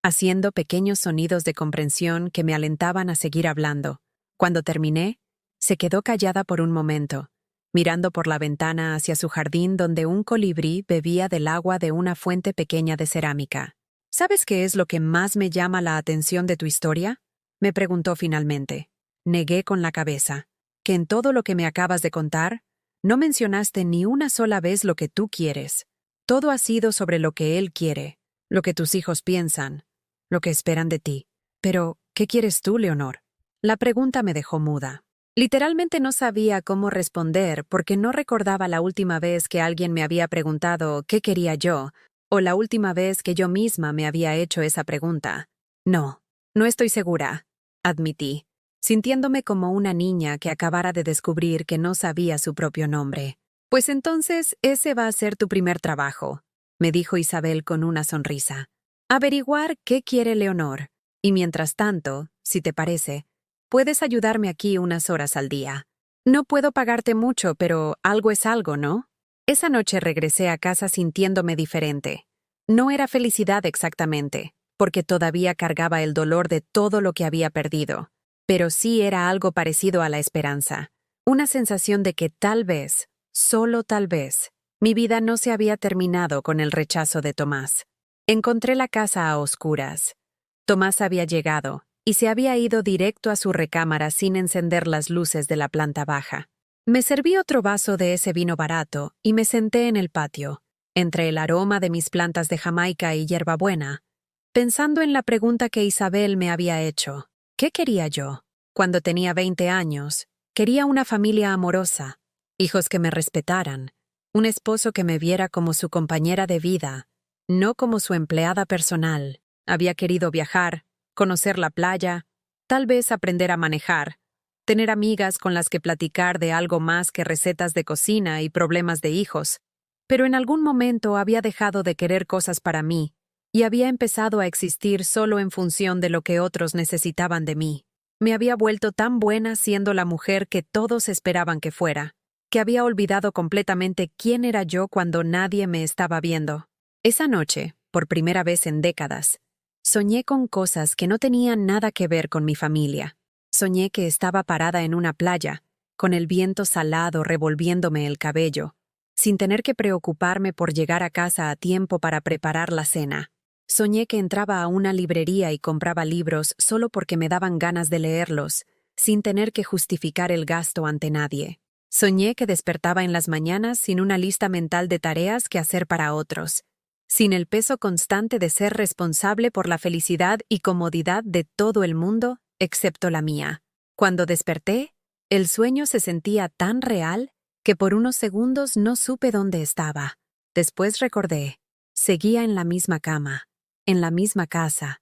haciendo pequeños sonidos de comprensión que me alentaban a seguir hablando. Cuando terminé, se quedó callada por un momento, mirando por la ventana hacia su jardín donde un colibrí bebía del agua de una fuente pequeña de cerámica. «¿Sabes qué es lo que más me llama la atención de tu historia?», me preguntó finalmente. Negué con la cabeza. «Que en todo lo que me acabas de contar, no mencionaste ni una sola vez lo que tú quieres. Todo ha sido sobre lo que él quiere, lo que tus hijos piensan, lo que esperan de ti. Pero, ¿qué quieres tú, Leonor?». La pregunta me dejó muda. Literalmente no sabía cómo responder porque no recordaba la última vez que alguien me había preguntado qué quería yo, o la última vez que yo misma me había hecho esa pregunta. «No estoy segura», admití, sintiéndome como una niña que acabara de descubrir que no sabía su propio nombre. «Pues entonces ese va a ser tu primer trabajo», me dijo Isabel con una sonrisa. «Averiguar qué quiere Leonor. Y mientras tanto, si te parece, puedes ayudarme aquí unas horas al día. No puedo pagarte mucho, pero algo es algo, ¿no?». Esa noche regresé a casa sintiéndome diferente. No era felicidad exactamente, porque todavía cargaba el dolor de todo lo que había perdido, pero sí era algo parecido a la esperanza, una sensación de que tal vez, solo tal vez, mi vida no se había terminado con el rechazo de Tomás. Encontré la casa a oscuras. Tomás había llegado y se había ido directo a su recámara sin encender las luces de la planta baja. Me serví otro vaso de ese vino barato y me senté en el patio, entre el aroma de mis plantas de Jamaica y hierbabuena, pensando en la pregunta que Isabel me había hecho. ¿Qué quería yo? Cuando tenía 20 años, quería una familia amorosa, hijos que me respetaran, un esposo que me viera como su compañera de vida, no como su empleada personal. Había querido viajar, conocer la playa, tal vez aprender a manejar, tener amigas con las que platicar de algo más que recetas de cocina y problemas de hijos. Pero en algún momento había dejado de querer cosas para mí y había empezado a existir solo en función de lo que otros necesitaban de mí. Me había vuelto tan buena siendo la mujer que todos esperaban que fuera, que había olvidado completamente quién era yo cuando nadie me estaba viendo. Esa noche, por primera vez en décadas, soñé con cosas que no tenían nada que ver con mi familia. Soñé que estaba parada en una playa, con el viento salado revolviéndome el cabello, sin tener que preocuparme por llegar a casa a tiempo para preparar la cena. Soñé que entraba a una librería y compraba libros solo porque me daban ganas de leerlos, sin tener que justificar el gasto ante nadie. Soñé que despertaba en las mañanas sin una lista mental de tareas que hacer para otros, sin el peso constante de ser responsable por la felicidad y comodidad de todo el mundo, excepto la mía. Cuando desperté, el sueño se sentía tan real que por unos segundos no supe dónde estaba. Después recordé, seguía en la misma cama, en la misma casa,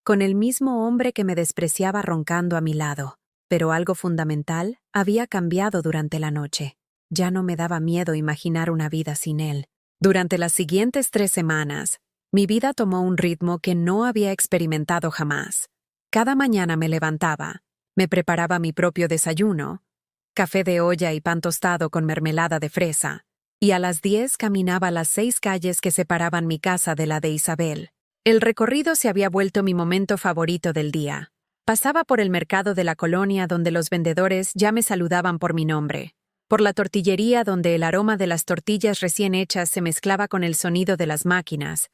con el mismo hombre que me despreciaba roncando a mi lado. Pero algo fundamental había cambiado durante la noche. Ya no me daba miedo imaginar una vida sin él. Durante las siguientes 3 semanas, mi vida tomó un ritmo que no había experimentado jamás. Cada mañana me levantaba, me preparaba mi propio desayuno, café de olla y pan tostado con mermelada de fresa, y a las 10 caminaba las 6 calles que separaban mi casa de la de Isabel. El recorrido se había vuelto mi momento favorito del día. Pasaba por el mercado de la colonia donde los vendedores ya me saludaban por mi nombre, por la tortillería donde el aroma de las tortillas recién hechas se mezclaba con el sonido de las máquinas,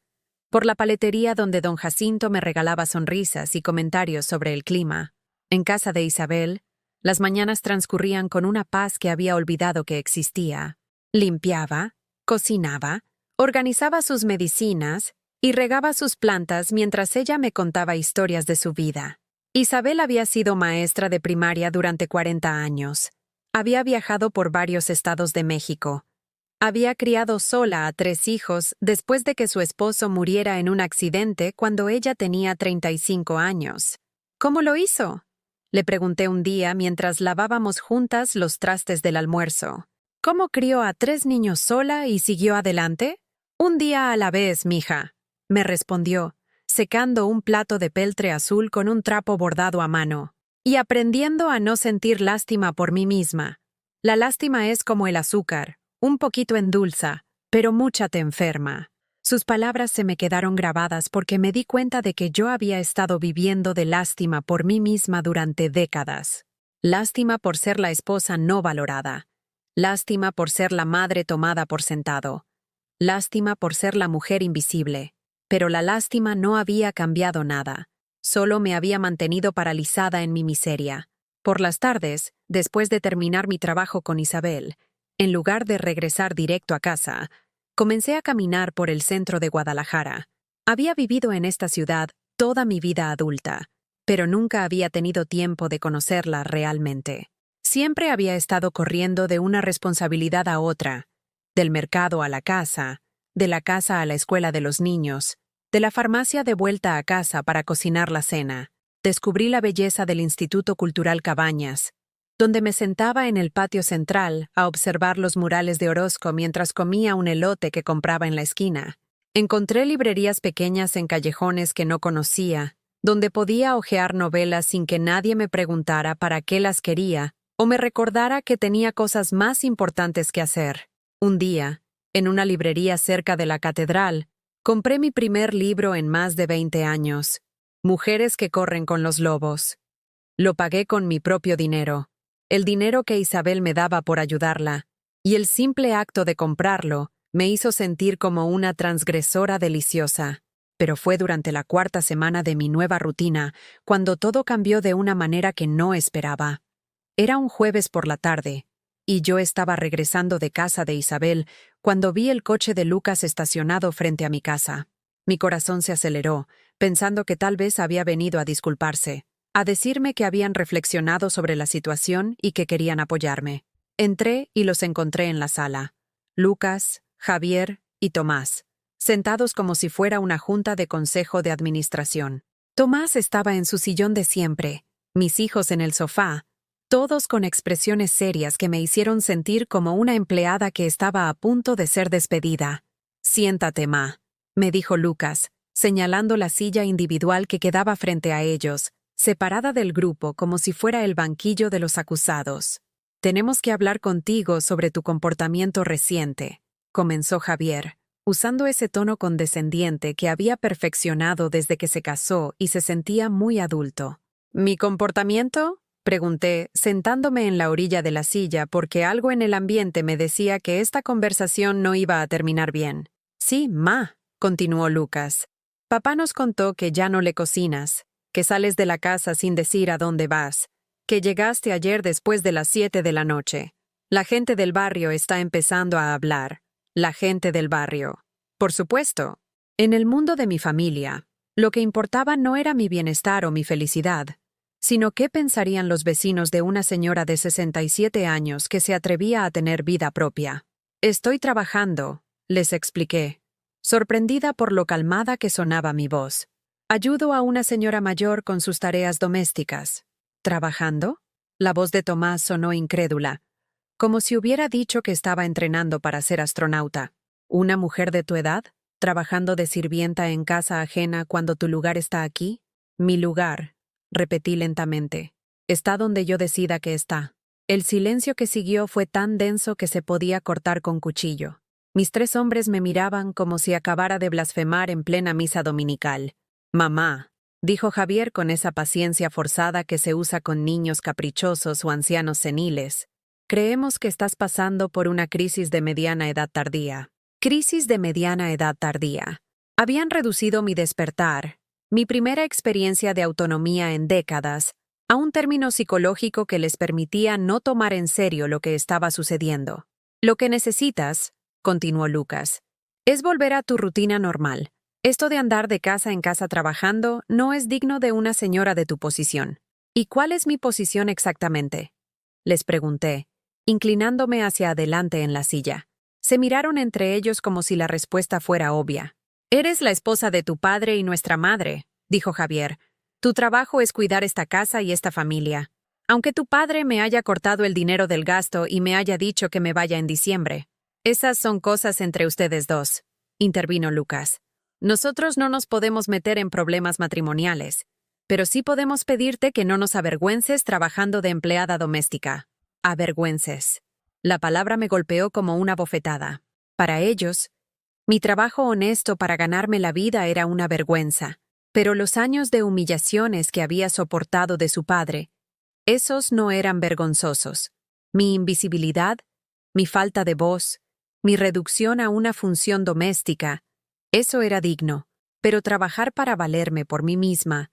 por la paletería donde don Jacinto me regalaba sonrisas y comentarios sobre el clima. En casa de Isabel, las mañanas transcurrían con una paz que había olvidado que existía. Limpiaba, cocinaba, organizaba sus medicinas y regaba sus plantas mientras ella me contaba historias de su vida. Isabel había sido maestra de primaria durante 40 años. Había viajado por varios estados de México. Había criado sola a 3 hijos después de que su esposo muriera en un accidente cuando ella tenía 35 años. ¿Cómo lo hizo?, le pregunté un día mientras lavábamos juntas los trastes del almuerzo. ¿Cómo crió a 3 niños sola y siguió adelante? Un día a la vez, mija, me respondió, secando un plato de peltre azul con un trapo bordado a mano, y aprendiendo a no sentir lástima por mí misma. La lástima es como el azúcar, un poquito endulza, pero mucha te enferma. Sus palabras se me quedaron grabadas porque me di cuenta de que yo había estado viviendo de lástima por mí misma durante décadas. Lástima por ser la esposa no valorada. Lástima por ser la madre tomada por sentado. Lástima por ser la mujer invisible. Pero la lástima no había cambiado nada. Solo me había mantenido paralizada en mi miseria. Por las tardes, después de terminar mi trabajo con Isabel, en lugar de regresar directo a casa, comencé a caminar por el centro de Guadalajara. Había vivido en esta ciudad toda mi vida adulta, pero nunca había tenido tiempo de conocerla realmente. Siempre había estado corriendo de una responsabilidad a otra, del mercado a la casa, de la casa a la escuela de los niños, de la farmacia de vuelta a casa para cocinar la cena. Descubrí la belleza del Instituto Cultural Cabañas, donde me sentaba en el patio central a observar los murales de Orozco mientras comía un elote que compraba en la esquina. Encontré librerías pequeñas en callejones que no conocía, donde podía hojear novelas sin que nadie me preguntara para qué las quería o me recordara que tenía cosas más importantes que hacer. Un día, en una librería cerca de la catedral, compré mi primer libro en más de 20 años, Mujeres que corren con los lobos. Lo pagué con mi propio dinero, el dinero que Isabel me daba por ayudarla, y el simple acto de comprarlo me hizo sentir como una transgresora deliciosa. Pero fue durante la 4ª semana de mi nueva rutina cuando todo cambió de una manera que no esperaba. Era un jueves por la tarde, y yo estaba regresando de casa de Isabel cuando vi el coche de Lucas estacionado frente a mi casa. Mi corazón se aceleró, pensando que tal vez había venido a disculparse, a decirme que habían reflexionado sobre la situación y que querían apoyarme. Entré y los encontré en la sala. Lucas, Javier y Tomás, sentados como si fuera una junta de consejo de administración. Tomás estaba en su sillón de siempre, mis hijos en el sofá, todos con expresiones serias que me hicieron sentir como una empleada que estaba a punto de ser despedida. «Siéntate, ma», me dijo Lucas, señalando la silla individual que quedaba frente a ellos, separada del grupo como si fuera el banquillo de los acusados. «Tenemos que hablar contigo sobre tu comportamiento reciente», comenzó Javier, usando ese tono condescendiente que había perfeccionado desde que se casó y se sentía muy adulto. «¿Mi comportamiento?», pregunté, sentándome en la orilla de la silla porque algo en el ambiente me decía que esta conversación no iba a terminar bien. «Sí, ma», continuó Lucas. «Papá nos contó que ya no le cocinas, que sales de la casa sin decir a dónde vas, que llegaste ayer después de las 7 de la noche. La gente del barrio está empezando a hablar. La gente del barrio. Por supuesto, En el mundo de mi familia, lo que importaba no era mi bienestar o mi felicidad, sino qué pensarían los vecinos de una señora de 67 años que se atrevía a tener vida propia. Estoy trabajando, les expliqué, sorprendida por lo calmada que sonaba mi voz. Ayudo a una señora mayor con sus tareas domésticas. ¿Trabajando? La voz de Tomás sonó incrédula, como si hubiera dicho que estaba entrenando para ser astronauta. ¿Una mujer de tu edad? ¿Trabajando de sirvienta en casa ajena cuando tu lugar está aquí? Mi lugar, repetí lentamente, está donde yo decida que está. El silencio que siguió fue tan denso que se podía cortar con cuchillo. Mis 3 hombres me miraban como si acabara de blasfemar en plena misa dominical. Mamá, dijo Javier con esa paciencia forzada que se usa con niños caprichosos o ancianos seniles. Creemos que estás pasando por una crisis de mediana edad tardía. Crisis de mediana edad tardía. Habían reducido mi despertar, mi primera experiencia de autonomía en décadas, a un término psicológico que les permitía no tomar en serio lo que estaba sucediendo. Lo que necesitas, continuó Lucas, es volver a tu rutina normal. Esto de andar de casa en casa trabajando no es digno de una señora de tu posición. ¿Y cuál es mi posición exactamente?, les pregunté, inclinándome hacia adelante en la silla. Se miraron entre ellos como si la respuesta fuera obvia. Eres la esposa de tu padre y nuestra madre, dijo Javier. Tu trabajo es cuidar esta casa y esta familia. Aunque tu padre me haya cortado el dinero del gasto y me haya dicho que me vaya en diciembre. Esas son cosas entre ustedes dos, intervino Lucas. Nosotros no nos podemos meter en problemas matrimoniales, pero sí podemos pedirte que no nos avergüences trabajando de empleada doméstica. Avergüences. La palabra me golpeó como una bofetada. Para ellos, mi trabajo honesto para ganarme la vida era una vergüenza, pero los años de humillaciones que había soportado de su padre, esos no eran vergonzosos. Mi invisibilidad, mi falta de voz, mi reducción a una función doméstica, eso era digno, pero trabajar para valerme por mí misma,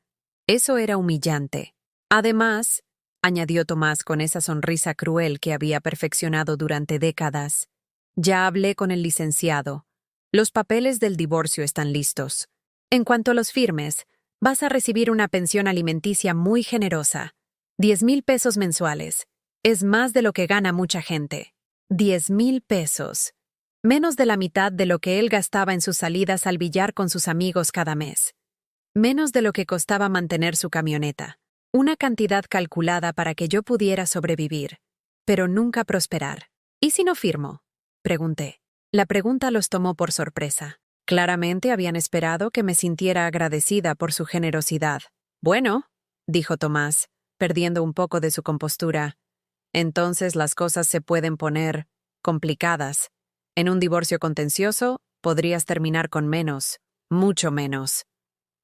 eso era humillante. Además, añadió Tomás con esa sonrisa cruel que había perfeccionado durante décadas, ya hablé con el licenciado. Los papeles del divorcio están listos. En cuanto los firmes, vas a recibir una pensión alimenticia muy generosa. 10,000 pesos mensuales. Es más de lo que gana mucha gente. 10,000 pesos. Menos de la mitad de lo que él gastaba en sus salidas al billar con sus amigos cada mes. Menos de lo que costaba mantener su camioneta. Una cantidad calculada para que yo pudiera sobrevivir, pero nunca prosperar. ¿Y si no firmo?, pregunté. La pregunta los tomó por sorpresa. Claramente habían esperado que me sintiera agradecida por su generosidad. Bueno, dijo Tomás, perdiendo un poco de su compostura, entonces las cosas se pueden poner complicadas. En un divorcio contencioso, podrías terminar con menos, mucho menos.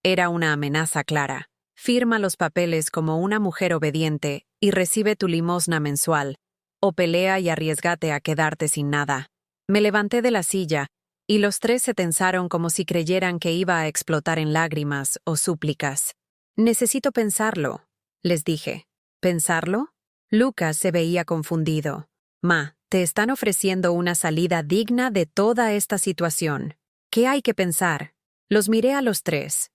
Era una amenaza clara. Firma los papeles como una mujer obediente y recibe tu limosna mensual, o pelea y arriesgate a quedarte sin nada. Me levanté de la silla, y los 3 se tensaron como si creyeran que iba a explotar en lágrimas o súplicas. Necesito pensarlo, les dije. ¿Pensarlo? Lucas se veía confundido. Ma, te están ofreciendo una salida digna de toda esta situación. ¿Qué hay que pensar? Los miré a los 3.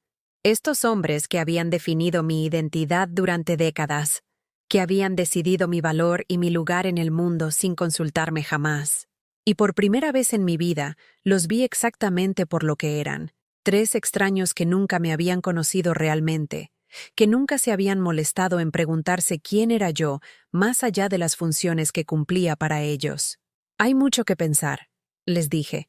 Estos hombres que habían definido mi identidad durante décadas, que habían decidido mi valor y mi lugar en el mundo sin consultarme jamás. Y por primera vez en mi vida, los vi exactamente por lo que eran. 3 extraños que nunca me habían conocido realmente, que nunca se habían molestado en preguntarse quién era yo, más allá de las funciones que cumplía para ellos. Hay mucho que pensar, les dije.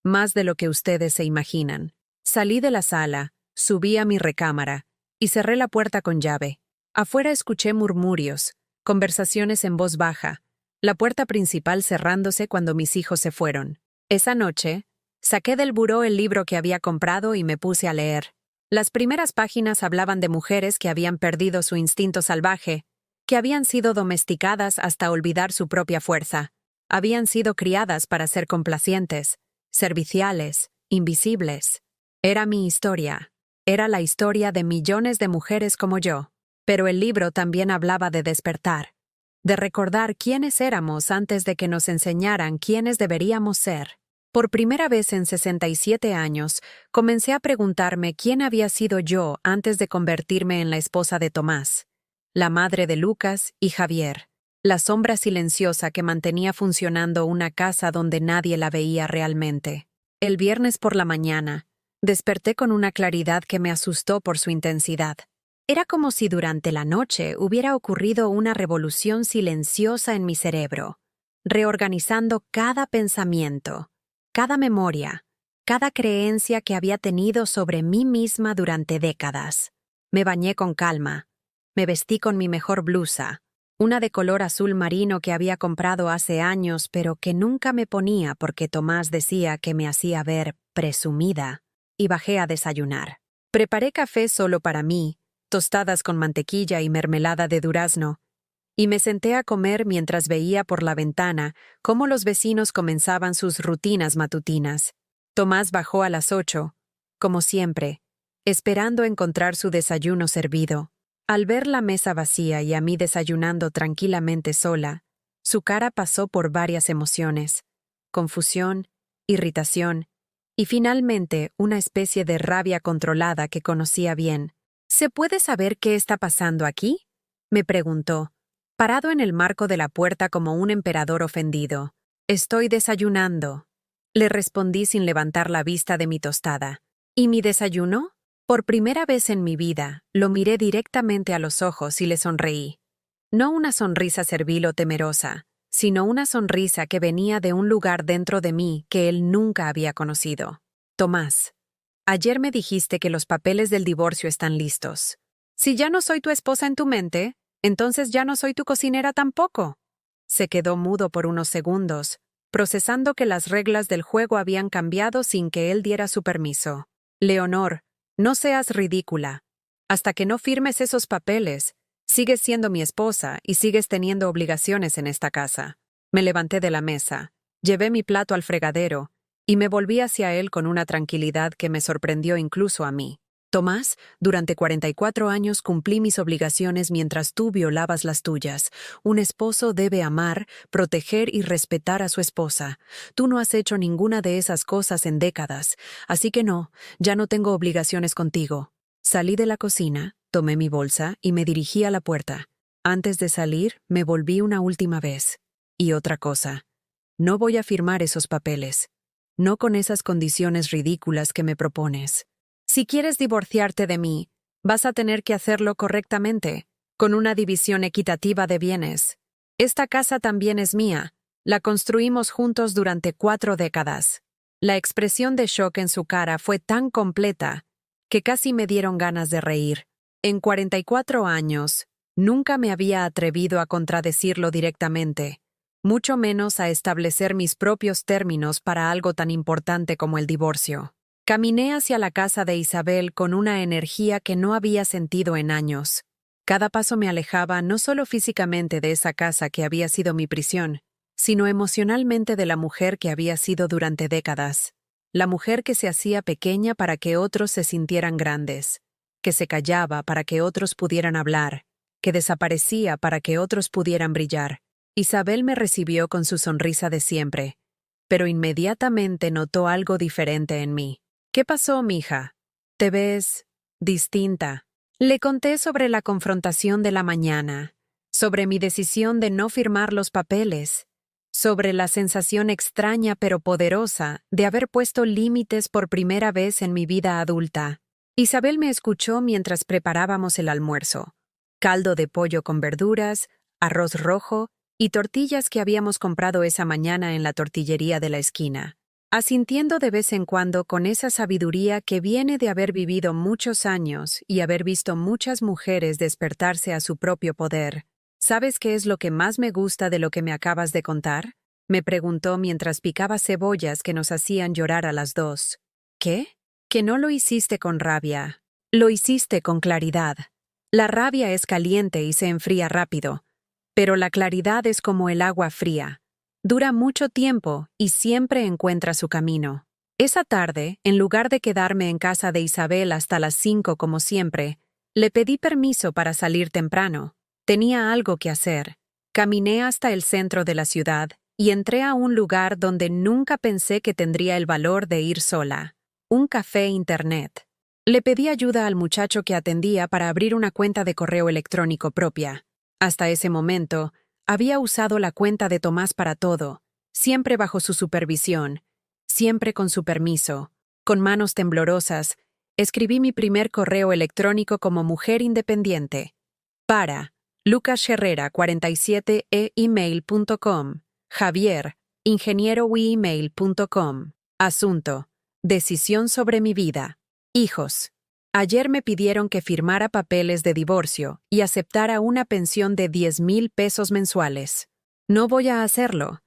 Más de lo que ustedes se imaginan. Salí de la sala, subí a mi recámara, y cerré la puerta con llave. Afuera escuché murmurios, conversaciones en voz baja, la puerta principal cerrándose cuando mis hijos se fueron. Esa noche, saqué del buró el libro que había comprado y me puse a leer. Las primeras páginas hablaban de mujeres que habían perdido su instinto salvaje, que habían sido domesticadas hasta olvidar su propia fuerza. Habían sido criadas para ser complacientes, serviciales, invisibles. Era mi historia. Era la historia de millones de mujeres como yo. Pero el libro también hablaba de despertar, de recordar quiénes éramos antes de que nos enseñaran quiénes deberíamos ser. Por primera vez en 67 años, comencé a preguntarme quién había sido yo antes de convertirme en la esposa de Tomás, la madre de Lucas y Javier, la sombra silenciosa que mantenía funcionando una casa donde nadie la veía realmente. El viernes por la mañana, desperté con una claridad que me asustó por su intensidad. Era como si durante la noche hubiera ocurrido una revolución silenciosa en mi cerebro, reorganizando cada pensamiento, cada memoria, cada creencia que había tenido sobre mí misma durante décadas. Me bañé con calma, me vestí con mi mejor blusa, una de color azul marino que había comprado hace años pero que nunca me ponía porque Tomás decía que me hacía ver presumida, y bajé a desayunar. Preparé café solo para mí, tostadas con mantequilla y mermelada de durazno, y me senté a comer mientras veía por la ventana cómo los vecinos comenzaban sus rutinas matutinas. Tomás bajó a las 8, como siempre, esperando encontrar su desayuno servido. Al ver la mesa vacía y a mí desayunando tranquilamente sola, su cara pasó por varias emociones: confusión, irritación y finalmente una especie de rabia controlada que conocía bien. ¿Se puede saber qué está pasando aquí?, me preguntó, parado en el marco de la puerta como un emperador ofendido. Estoy desayunando, le respondí sin levantar la vista de mi tostada. ¿Y mi desayuno? Por primera vez en mi vida, lo miré directamente a los ojos y le sonreí. No una sonrisa servil o temerosa, sino una sonrisa que venía de un lugar dentro de mí que él nunca había conocido. Tomás, ayer me dijiste que los papeles del divorcio están listos. Si ya no soy tu esposa en tu mente, entonces ya no soy tu cocinera tampoco. Se quedó mudo por unos segundos, procesando que las reglas del juego habían cambiado sin que él diera su permiso. Leonor, no seas ridícula. Hasta que no firmes esos papeles, sigues siendo mi esposa y sigues teniendo obligaciones en esta casa. Me levanté de la mesa, llevé mi plato al fregadero y me volví hacia él con una tranquilidad que me sorprendió incluso a mí. Tomás, durante 44 años cumplí mis obligaciones mientras tú violabas las tuyas. Un esposo debe amar, proteger y respetar a su esposa. Tú no has hecho ninguna de esas cosas en décadas, así que no, ya no tengo obligaciones contigo. Salí de la cocina, tomé mi bolsa y me dirigí a la puerta. Antes de salir, me volví una última vez. Y otra cosa, no voy a firmar esos papeles. No con esas condiciones ridículas que me propones. Si quieres divorciarte de mí, vas a tener que hacerlo correctamente, con una división equitativa de bienes. Esta casa también es mía. La construimos juntos durante 4 décadas. La expresión de shock en su cara fue tan completa que casi me dieron ganas de reír. En 44 años, nunca me había atrevido a contradecirlo directamente, mucho menos a establecer mis propios términos para algo tan importante como el divorcio. Caminé hacia la casa de Isabel con una energía que no había sentido en años. Cada paso me alejaba no solo físicamente de esa casa que había sido mi prisión, sino emocionalmente de la mujer que había sido durante décadas. La mujer que se hacía pequeña para que otros se sintieran grandes, que se callaba para que otros pudieran hablar, que desaparecía para que otros pudieran brillar. Isabel me recibió con su sonrisa de siempre, pero inmediatamente notó algo diferente en mí. ¿Qué pasó, mija? Te ves distinta. Le conté sobre la confrontación de la mañana, sobre mi decisión de no firmar los papeles, sobre la sensación extraña pero poderosa de haber puesto límites por primera vez en mi vida adulta. Isabel me escuchó mientras preparábamos el almuerzo: caldo de pollo con verduras, arroz rojo y tortillas que habíamos comprado esa mañana en la tortillería de la esquina. Asintiendo de vez en cuando con esa sabiduría que viene de haber vivido muchos años y haber visto muchas mujeres despertarse a su propio poder. ¿Sabes qué es lo que más me gusta de lo que me acabas de contar?, me preguntó mientras picaba cebollas que nos hacían llorar a las dos. ¿Qué? Que no lo hiciste con rabia. Lo hiciste con claridad. La rabia es caliente y se enfría rápido, pero la claridad es como el agua fría. Dura mucho tiempo y siempre encuentra su camino. Esa tarde, en lugar de quedarme en casa de Isabel hasta las 5 como siempre, le pedí permiso para salir temprano. Tenía algo que hacer. Caminé hasta el centro de la ciudad y entré a un lugar donde nunca pensé que tendría el valor de ir sola. Un café internet. Le pedí ayuda al muchacho que atendía para abrir una cuenta de correo electrónico propia. Hasta ese momento, había usado la cuenta de Tomás para todo, siempre bajo su supervisión, siempre con su permiso. Con manos temblorosas, escribí mi primer correo electrónico como mujer independiente. Para lucasherrera47@email.com. Javier, ingenierowiemail.com. Asunto: decisión sobre mi vida. Hijos. Ayer me pidieron que firmara papeles de divorcio y aceptara una pensión de 10,000 pesos mensuales. No voy a hacerlo.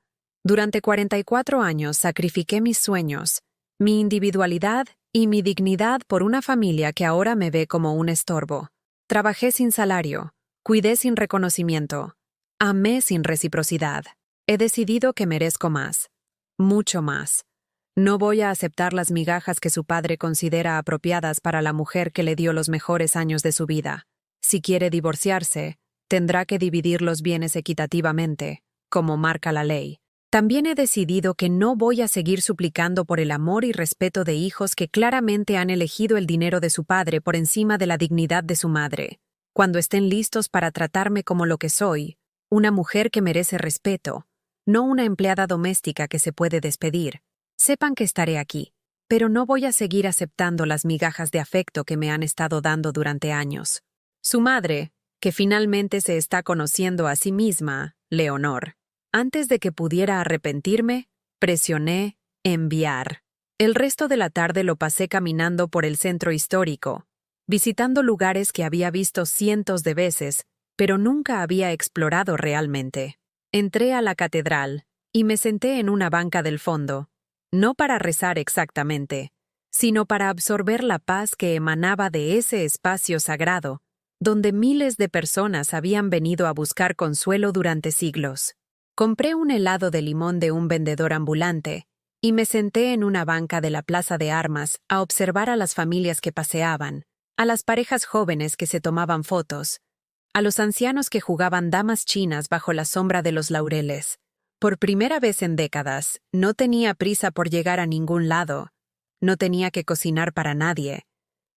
Durante 44 años sacrifiqué mis sueños, mi individualidad y mi dignidad por una familia que ahora me ve como un estorbo. Trabajé sin salario, cuidé sin reconocimiento, amé sin reciprocidad. He decidido que merezco más, mucho más. No voy a aceptar las migajas que su padre considera apropiadas para la mujer que le dio los mejores años de su vida. Si quiere divorciarse, tendrá que dividir los bienes equitativamente, como marca la ley. También he decidido que no voy a seguir suplicando por el amor y respeto de hijos que claramente han elegido el dinero de su padre por encima de la dignidad de su madre. Cuando estén listos para tratarme como lo que soy, una mujer que merece respeto, no una empleada doméstica que se puede despedir, sepan que estaré aquí, pero no voy a seguir aceptando las migajas de afecto que me han estado dando durante años. Su madre, que finalmente se está conociendo a sí misma, Leonor. Antes de que pudiera arrepentirme, presioné enviar. El resto de la tarde lo pasé caminando por el centro histórico, visitando lugares que había visto cientos de veces, pero nunca había explorado realmente. Entré a la catedral y me senté en una banca del fondo, no para rezar exactamente, sino para absorber la paz que emanaba de ese espacio sagrado, donde miles de personas habían venido a buscar consuelo durante siglos. Compré un helado de limón de un vendedor ambulante y me senté en una banca de la Plaza de Armas a observar a las familias que paseaban, a las parejas jóvenes que se tomaban fotos, a los ancianos que jugaban damas chinas bajo la sombra de los laureles. Por primera vez en décadas, no tenía prisa por llegar a ningún lado, no tenía que cocinar para nadie,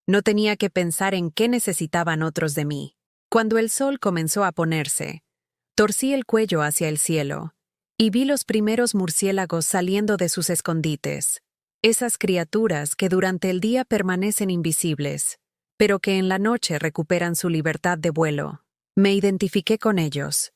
no tenía que pensar en qué necesitaban otros de mí. Cuando el sol comenzó a ponerse, torcí el cuello hacia el cielo y vi los primeros murciélagos saliendo de sus escondites, esas criaturas que durante el día permanecen invisibles, pero que en la noche recuperan su libertad de vuelo. Me identifiqué con ellos.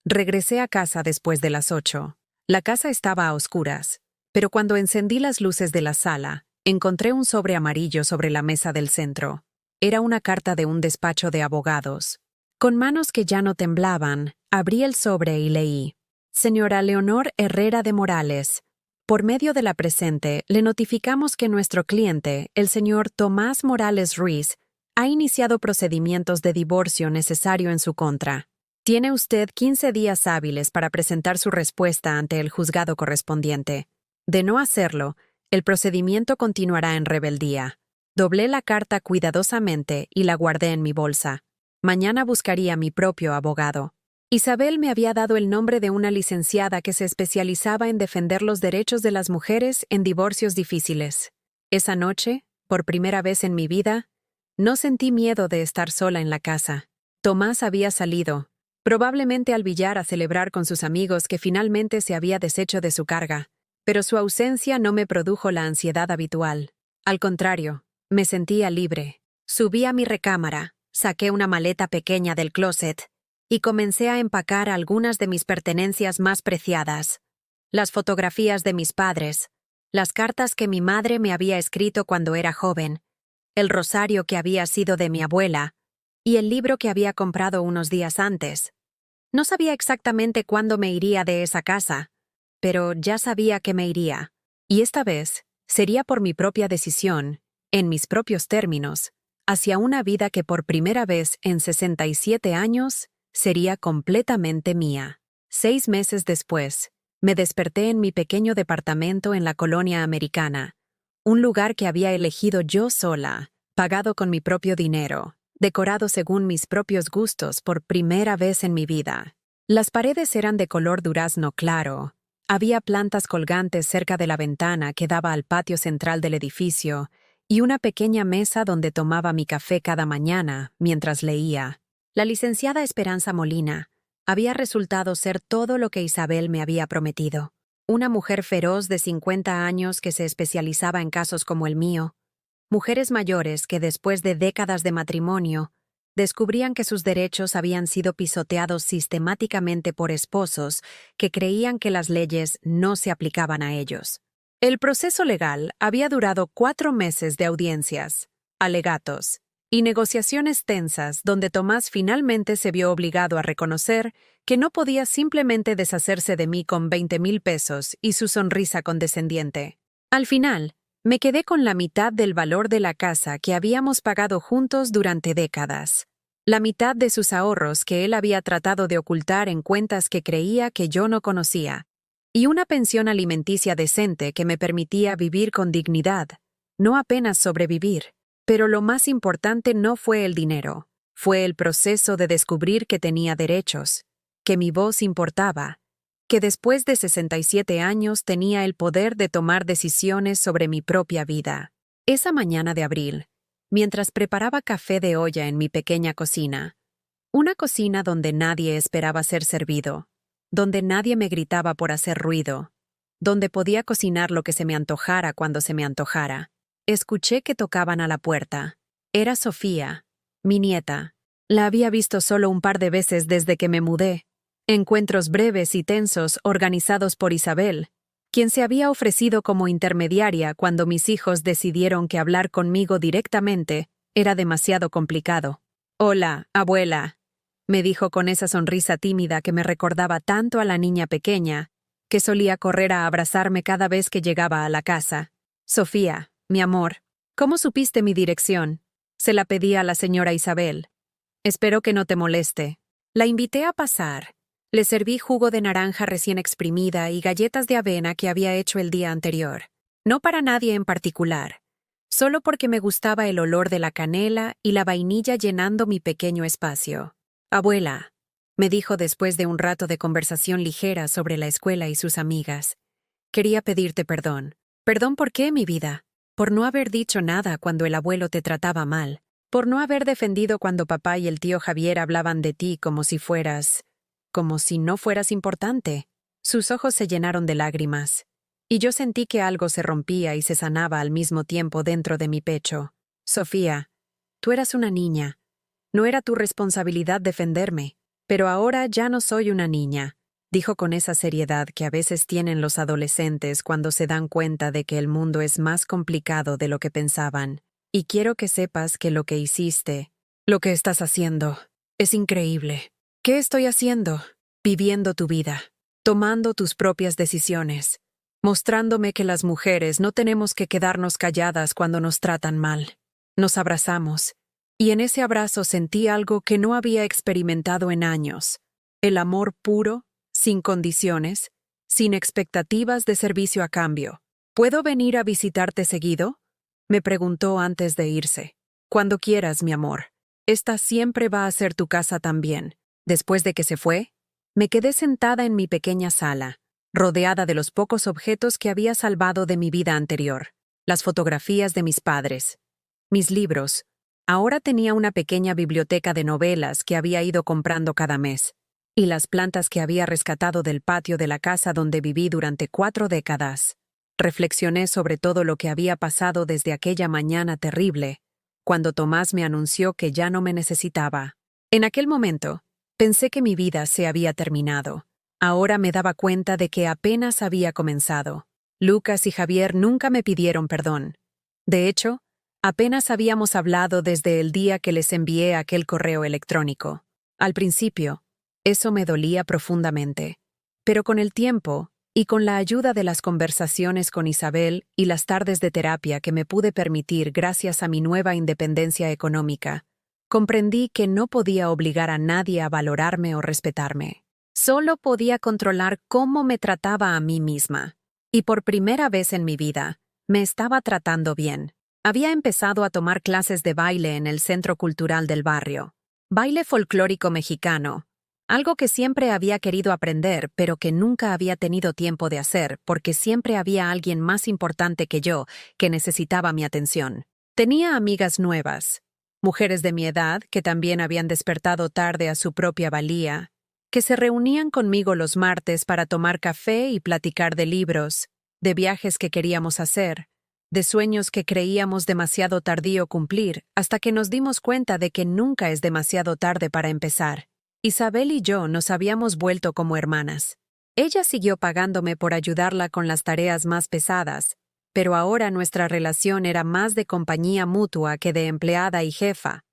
Regresé a casa después de las 8. La casa estaba a oscuras, pero cuando encendí las luces de la sala, encontré un sobre amarillo sobre la mesa del centro. Era una carta de un despacho de abogados. Con manos que ya no temblaban, abrí el sobre y leí: Señora Leonor Herrera de Morales, por medio de la presente, le notificamos que nuestro cliente, el señor Tomás Morales Ruiz, ha iniciado procedimientos de divorcio necesario en su contra. Tiene usted 15 días hábiles para presentar su respuesta ante el juzgado correspondiente. De no hacerlo, el procedimiento continuará en rebeldía. Doblé la carta cuidadosamente y la guardé en mi bolsa. Mañana buscaría mi propio abogado. Isabel me había dado el nombre de una licenciada que se especializaba en defender los derechos de las mujeres en divorcios difíciles. Esa noche, por primera vez en mi vida, no sentí miedo de estar sola en la casa. Tomás había salido, probablemente al billar a celebrar con sus amigos que finalmente se había deshecho de su carga, pero su ausencia no me produjo la ansiedad habitual. Al contrario, me sentía libre. Subí a mi recámara, saqué una maleta pequeña del closet y comencé a empacar algunas de mis pertenencias más preciadas: las fotografías de mis padres, las cartas que mi madre me había escrito cuando era joven, el rosario que había sido de mi abuela y el libro que había comprado unos días antes. No sabía exactamente cuándo me iría de esa casa, pero ya sabía que me iría, y esta vez sería por mi propia decisión, en mis propios términos, hacia una vida que por primera vez en 67 años sería completamente mía. 6 meses después, me desperté en mi pequeño departamento en la colonia americana, un lugar que había elegido yo sola, pagado con mi propio dinero, decorado según mis propios gustos por primera vez en mi vida. Las paredes eran de color durazno claro, Había plantas colgantes cerca de la ventana que daba al patio central del edificio y una pequeña mesa donde tomaba mi café cada mañana mientras leía. La licenciada Esperanza Molina había resultado ser todo lo que Isabel me había prometido. Una mujer feroz de 50 años que se especializaba en casos como el mío. Mujeres mayores que después de décadas de matrimonio descubrían que sus derechos habían sido pisoteados sistemáticamente por esposos que creían que las leyes no se aplicaban a ellos. El proceso legal había durado 4 meses de audiencias, alegatos y negociaciones tensas donde Tomás finalmente se vio obligado a reconocer que no podía simplemente deshacerse de mí con 20,000 pesos y su sonrisa condescendiente. Al final, me quedé con la mitad del valor de la casa que habíamos pagado juntos durante décadas. La mitad de sus ahorros que él había tratado de ocultar en cuentas que creía que yo no conocía. Y una pensión alimenticia decente que me permitía vivir con dignidad, no apenas sobrevivir. Pero lo más importante no fue el dinero, fue el proceso de descubrir que tenía derechos, que mi voz importaba, que después de 67 años tenía el poder de tomar decisiones sobre mi propia vida. Esa mañana de abril, mientras preparaba café de olla en mi pequeña cocina, una cocina donde nadie esperaba ser servido, donde nadie me gritaba por hacer ruido, donde podía cocinar lo que se me antojara cuando se me antojara, escuché que tocaban a la puerta. Era Sofía, mi nieta. La había visto solo un par de veces desde que me mudé. Encuentros breves y tensos organizados por Isabel, quien se había ofrecido como intermediaria cuando mis hijos decidieron que hablar conmigo directamente era demasiado complicado. «Hola, abuela», me dijo con esa sonrisa tímida que me recordaba tanto a la niña pequeña, que solía correr a abrazarme cada vez que llegaba a la casa. «Sofía, mi amor, ¿cómo supiste mi dirección?» Se la pedí a la señora Isabel. «Espero que no te moleste». La invité a pasar. Le serví jugo de naranja recién exprimida y galletas de avena que había hecho el día anterior. No para nadie en particular, solo porque me gustaba el olor de la canela y la vainilla llenando mi pequeño espacio. «Abuela», me dijo después de un rato de conversación ligera sobre la escuela y sus amigas, «quería pedirte perdón». «¿Perdón por qué, mi vida?» «Por no haber dicho nada cuando el abuelo te trataba mal. Por no haber defendido cuando papá y el tío Javier hablaban de ti como si no fueras importante». Sus ojos se llenaron de lágrimas, y yo sentí que algo se rompía y se sanaba al mismo tiempo dentro de mi pecho. «Sofía, tú eras una niña. No era tu responsabilidad defenderme. Pero ahora ya no soy una niña», dijo con esa seriedad que a veces tienen los adolescentes cuando se dan cuenta de que el mundo es más complicado de lo que pensaban. «Y quiero que sepas que lo que hiciste, lo que estás haciendo, es increíble». «¿Qué estoy haciendo?» «Viviendo tu vida, tomando tus propias decisiones, mostrándome que las mujeres no tenemos que quedarnos calladas cuando nos tratan mal». Nos abrazamos, y en ese abrazo sentí algo que no había experimentado en años: el amor puro, sin condiciones, sin expectativas de servicio a cambio. «¿Puedo venir a visitarte seguido?», me preguntó antes de irse. «Cuando quieras, mi amor. Esta siempre va a ser tu casa también». Después de que se fue, me quedé sentada en mi pequeña sala, rodeada de los pocos objetos que había salvado de mi vida anterior. Las fotografías de mis padres, mis libros. Ahora tenía una pequeña biblioteca de novelas que había ido comprando cada mes, y las plantas que había rescatado del patio de la casa donde viví durante 4 décadas. Reflexioné sobre todo lo que había pasado desde aquella mañana terrible, cuando Tomás me anunció que ya no me necesitaba. En aquel momento, pensé que mi vida se había terminado. Ahora me daba cuenta de que apenas había comenzado. Lucas y Javier nunca me pidieron perdón. De hecho, apenas habíamos hablado desde el día que les envié aquel correo electrónico. Al principio, eso me dolía profundamente. Pero con el tiempo, y con la ayuda de las conversaciones con Isabel y las tardes de terapia que me pude permitir gracias a mi nueva independencia económica, comprendí que no podía obligar a nadie a valorarme o respetarme. Solo podía controlar cómo me trataba a mí misma. Y por primera vez en mi vida, me estaba tratando bien. Había empezado a tomar clases de baile en el centro cultural del barrio. Baile folclórico mexicano, Algo que siempre había querido aprender, pero que nunca había tenido tiempo de hacer, porque siempre había alguien más importante que yo que necesitaba mi atención. Tenía amigas nuevas, mujeres de mi edad que también habían despertado tarde a su propia valía, que se reunían conmigo los martes para tomar café y platicar de libros, de viajes que queríamos hacer, de sueños que creíamos demasiado tardío cumplir, hasta que nos dimos cuenta de que nunca es demasiado tarde para empezar. Isabel y yo nos habíamos vuelto como hermanas. Ella siguió pagándome por ayudarla con las tareas más pesadas, pero ahora nuestra relación era más de compañía mutua que de empleada y jefa.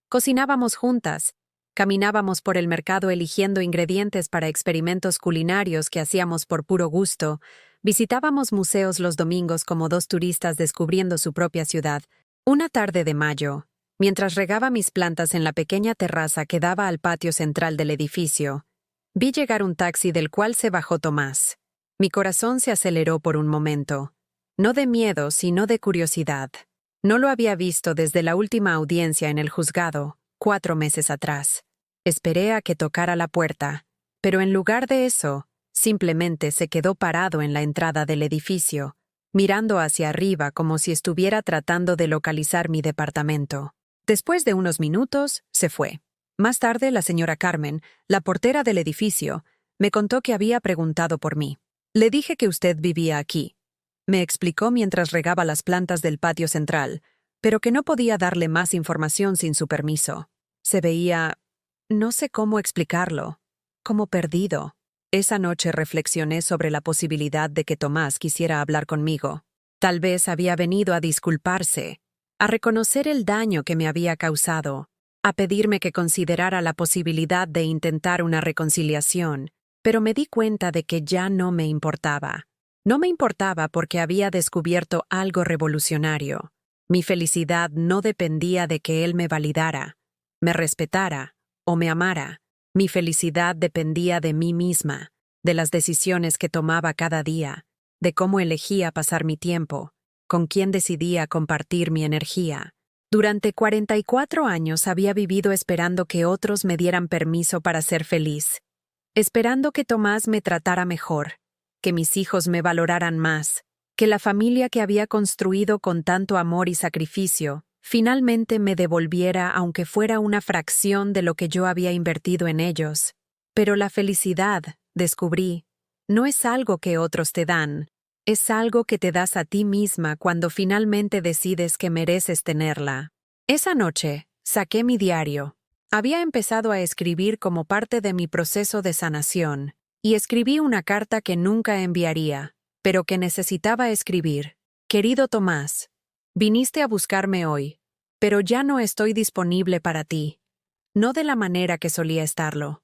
Cocinábamos juntas, caminábamos por el mercado eligiendo ingredientes para experimentos culinarios que hacíamos por puro gusto, visitábamos museos los domingos como dos turistas descubriendo su propia ciudad. Una tarde de mayo, mientras regaba mis plantas en la pequeña terraza que daba al patio central del edificio, vi llegar un taxi del cual se bajó Tomás. Mi corazón se aceleró por un momento. No de miedo, sino de curiosidad. No lo había visto desde la última audiencia en el juzgado, 4 meses atrás. Esperé a que tocara la puerta, pero en lugar de eso, simplemente se quedó parado en la entrada del edificio, mirando hacia arriba como si estuviera tratando de localizar mi departamento. Después de unos minutos, se fue. Más tarde, la señora Carmen, la portera del edificio, me contó que había preguntado por mí. Le dije que usted vivía aquí. Me explicó mientras regaba las plantas del patio central, pero que no podía darle más información sin su permiso. Se veía, no sé cómo explicarlo, como perdido. Esa noche reflexioné sobre la posibilidad de que Tomás quisiera hablar conmigo. Tal vez había venido a disculparse, a reconocer el daño que me había causado, a pedirme que considerara la posibilidad de intentar una reconciliación, pero me di cuenta de que ya no me importaba. No me importaba porque había descubierto algo revolucionario. Mi felicidad no dependía de que él me validara, me respetara o me amara. Mi felicidad dependía de mí misma, de las decisiones que tomaba cada día, de cómo elegía pasar mi tiempo, con quién decidía compartir mi energía. Durante 44 años había vivido esperando que otros me dieran permiso para ser feliz, esperando que Tomás me tratara mejor, que mis hijos me valoraran más, que la familia que había construido con tanto amor y sacrificio finalmente me devolviera aunque fuera una fracción de lo que yo había invertido en ellos. Pero la felicidad, descubrí, no es algo que otros te dan, es algo que te das a ti misma cuando finalmente decides que mereces tenerla. Esa noche, saqué mi diario. Había empezado a escribir como parte de mi proceso de sanación, y escribí una carta que nunca enviaría, pero que necesitaba escribir. Querido Tomás, viniste a buscarme hoy, pero ya no estoy disponible para ti. No de la manera que solía estarlo.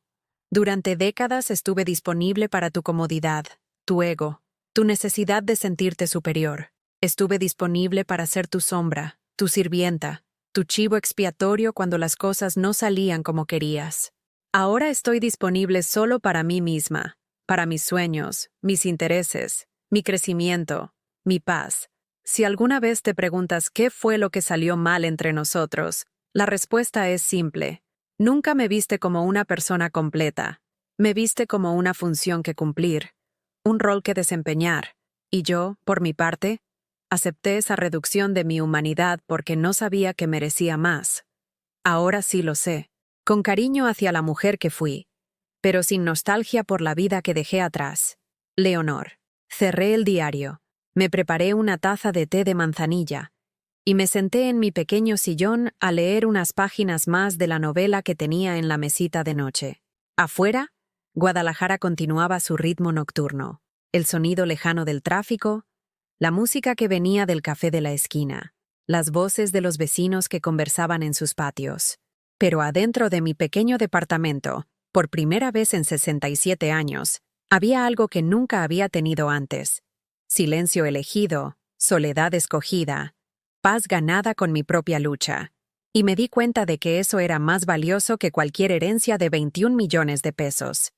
Durante décadas estuve disponible para tu comodidad, tu ego, tu necesidad de sentirte superior. Estuve disponible para ser tu sombra, tu sirvienta, tu chivo expiatorio cuando las cosas no salían como querías. Ahora estoy disponible solo para mí misma, para mis sueños, mis intereses, mi crecimiento, mi paz. Si alguna vez te preguntas qué fue lo que salió mal entre nosotros, la respuesta es simple. Nunca me viste como una persona completa. Me viste como una función que cumplir, un rol que desempeñar, y yo, por mi parte, acepté esa reducción de mi humanidad porque no sabía que merecía más. Ahora sí lo sé, con cariño hacia la mujer que fui, pero sin nostalgia por la vida que dejé atrás. Leonor. Cerré el diario. Me preparé una taza de té de manzanilla y me senté en mi pequeño sillón a leer unas páginas más de la novela que tenía en la mesita de noche. Afuera, Guadalajara continuaba su ritmo nocturno, el sonido lejano del tráfico, la música que venía del café de la esquina, las voces de los vecinos que conversaban en sus patios. Pero adentro de mi pequeño departamento, por primera vez en 67 años, había algo que nunca había tenido antes. Silencio elegido, soledad escogida, paz ganada con mi propia lucha. Y me di cuenta de que eso era más valioso que cualquier herencia de 21 millones de pesos.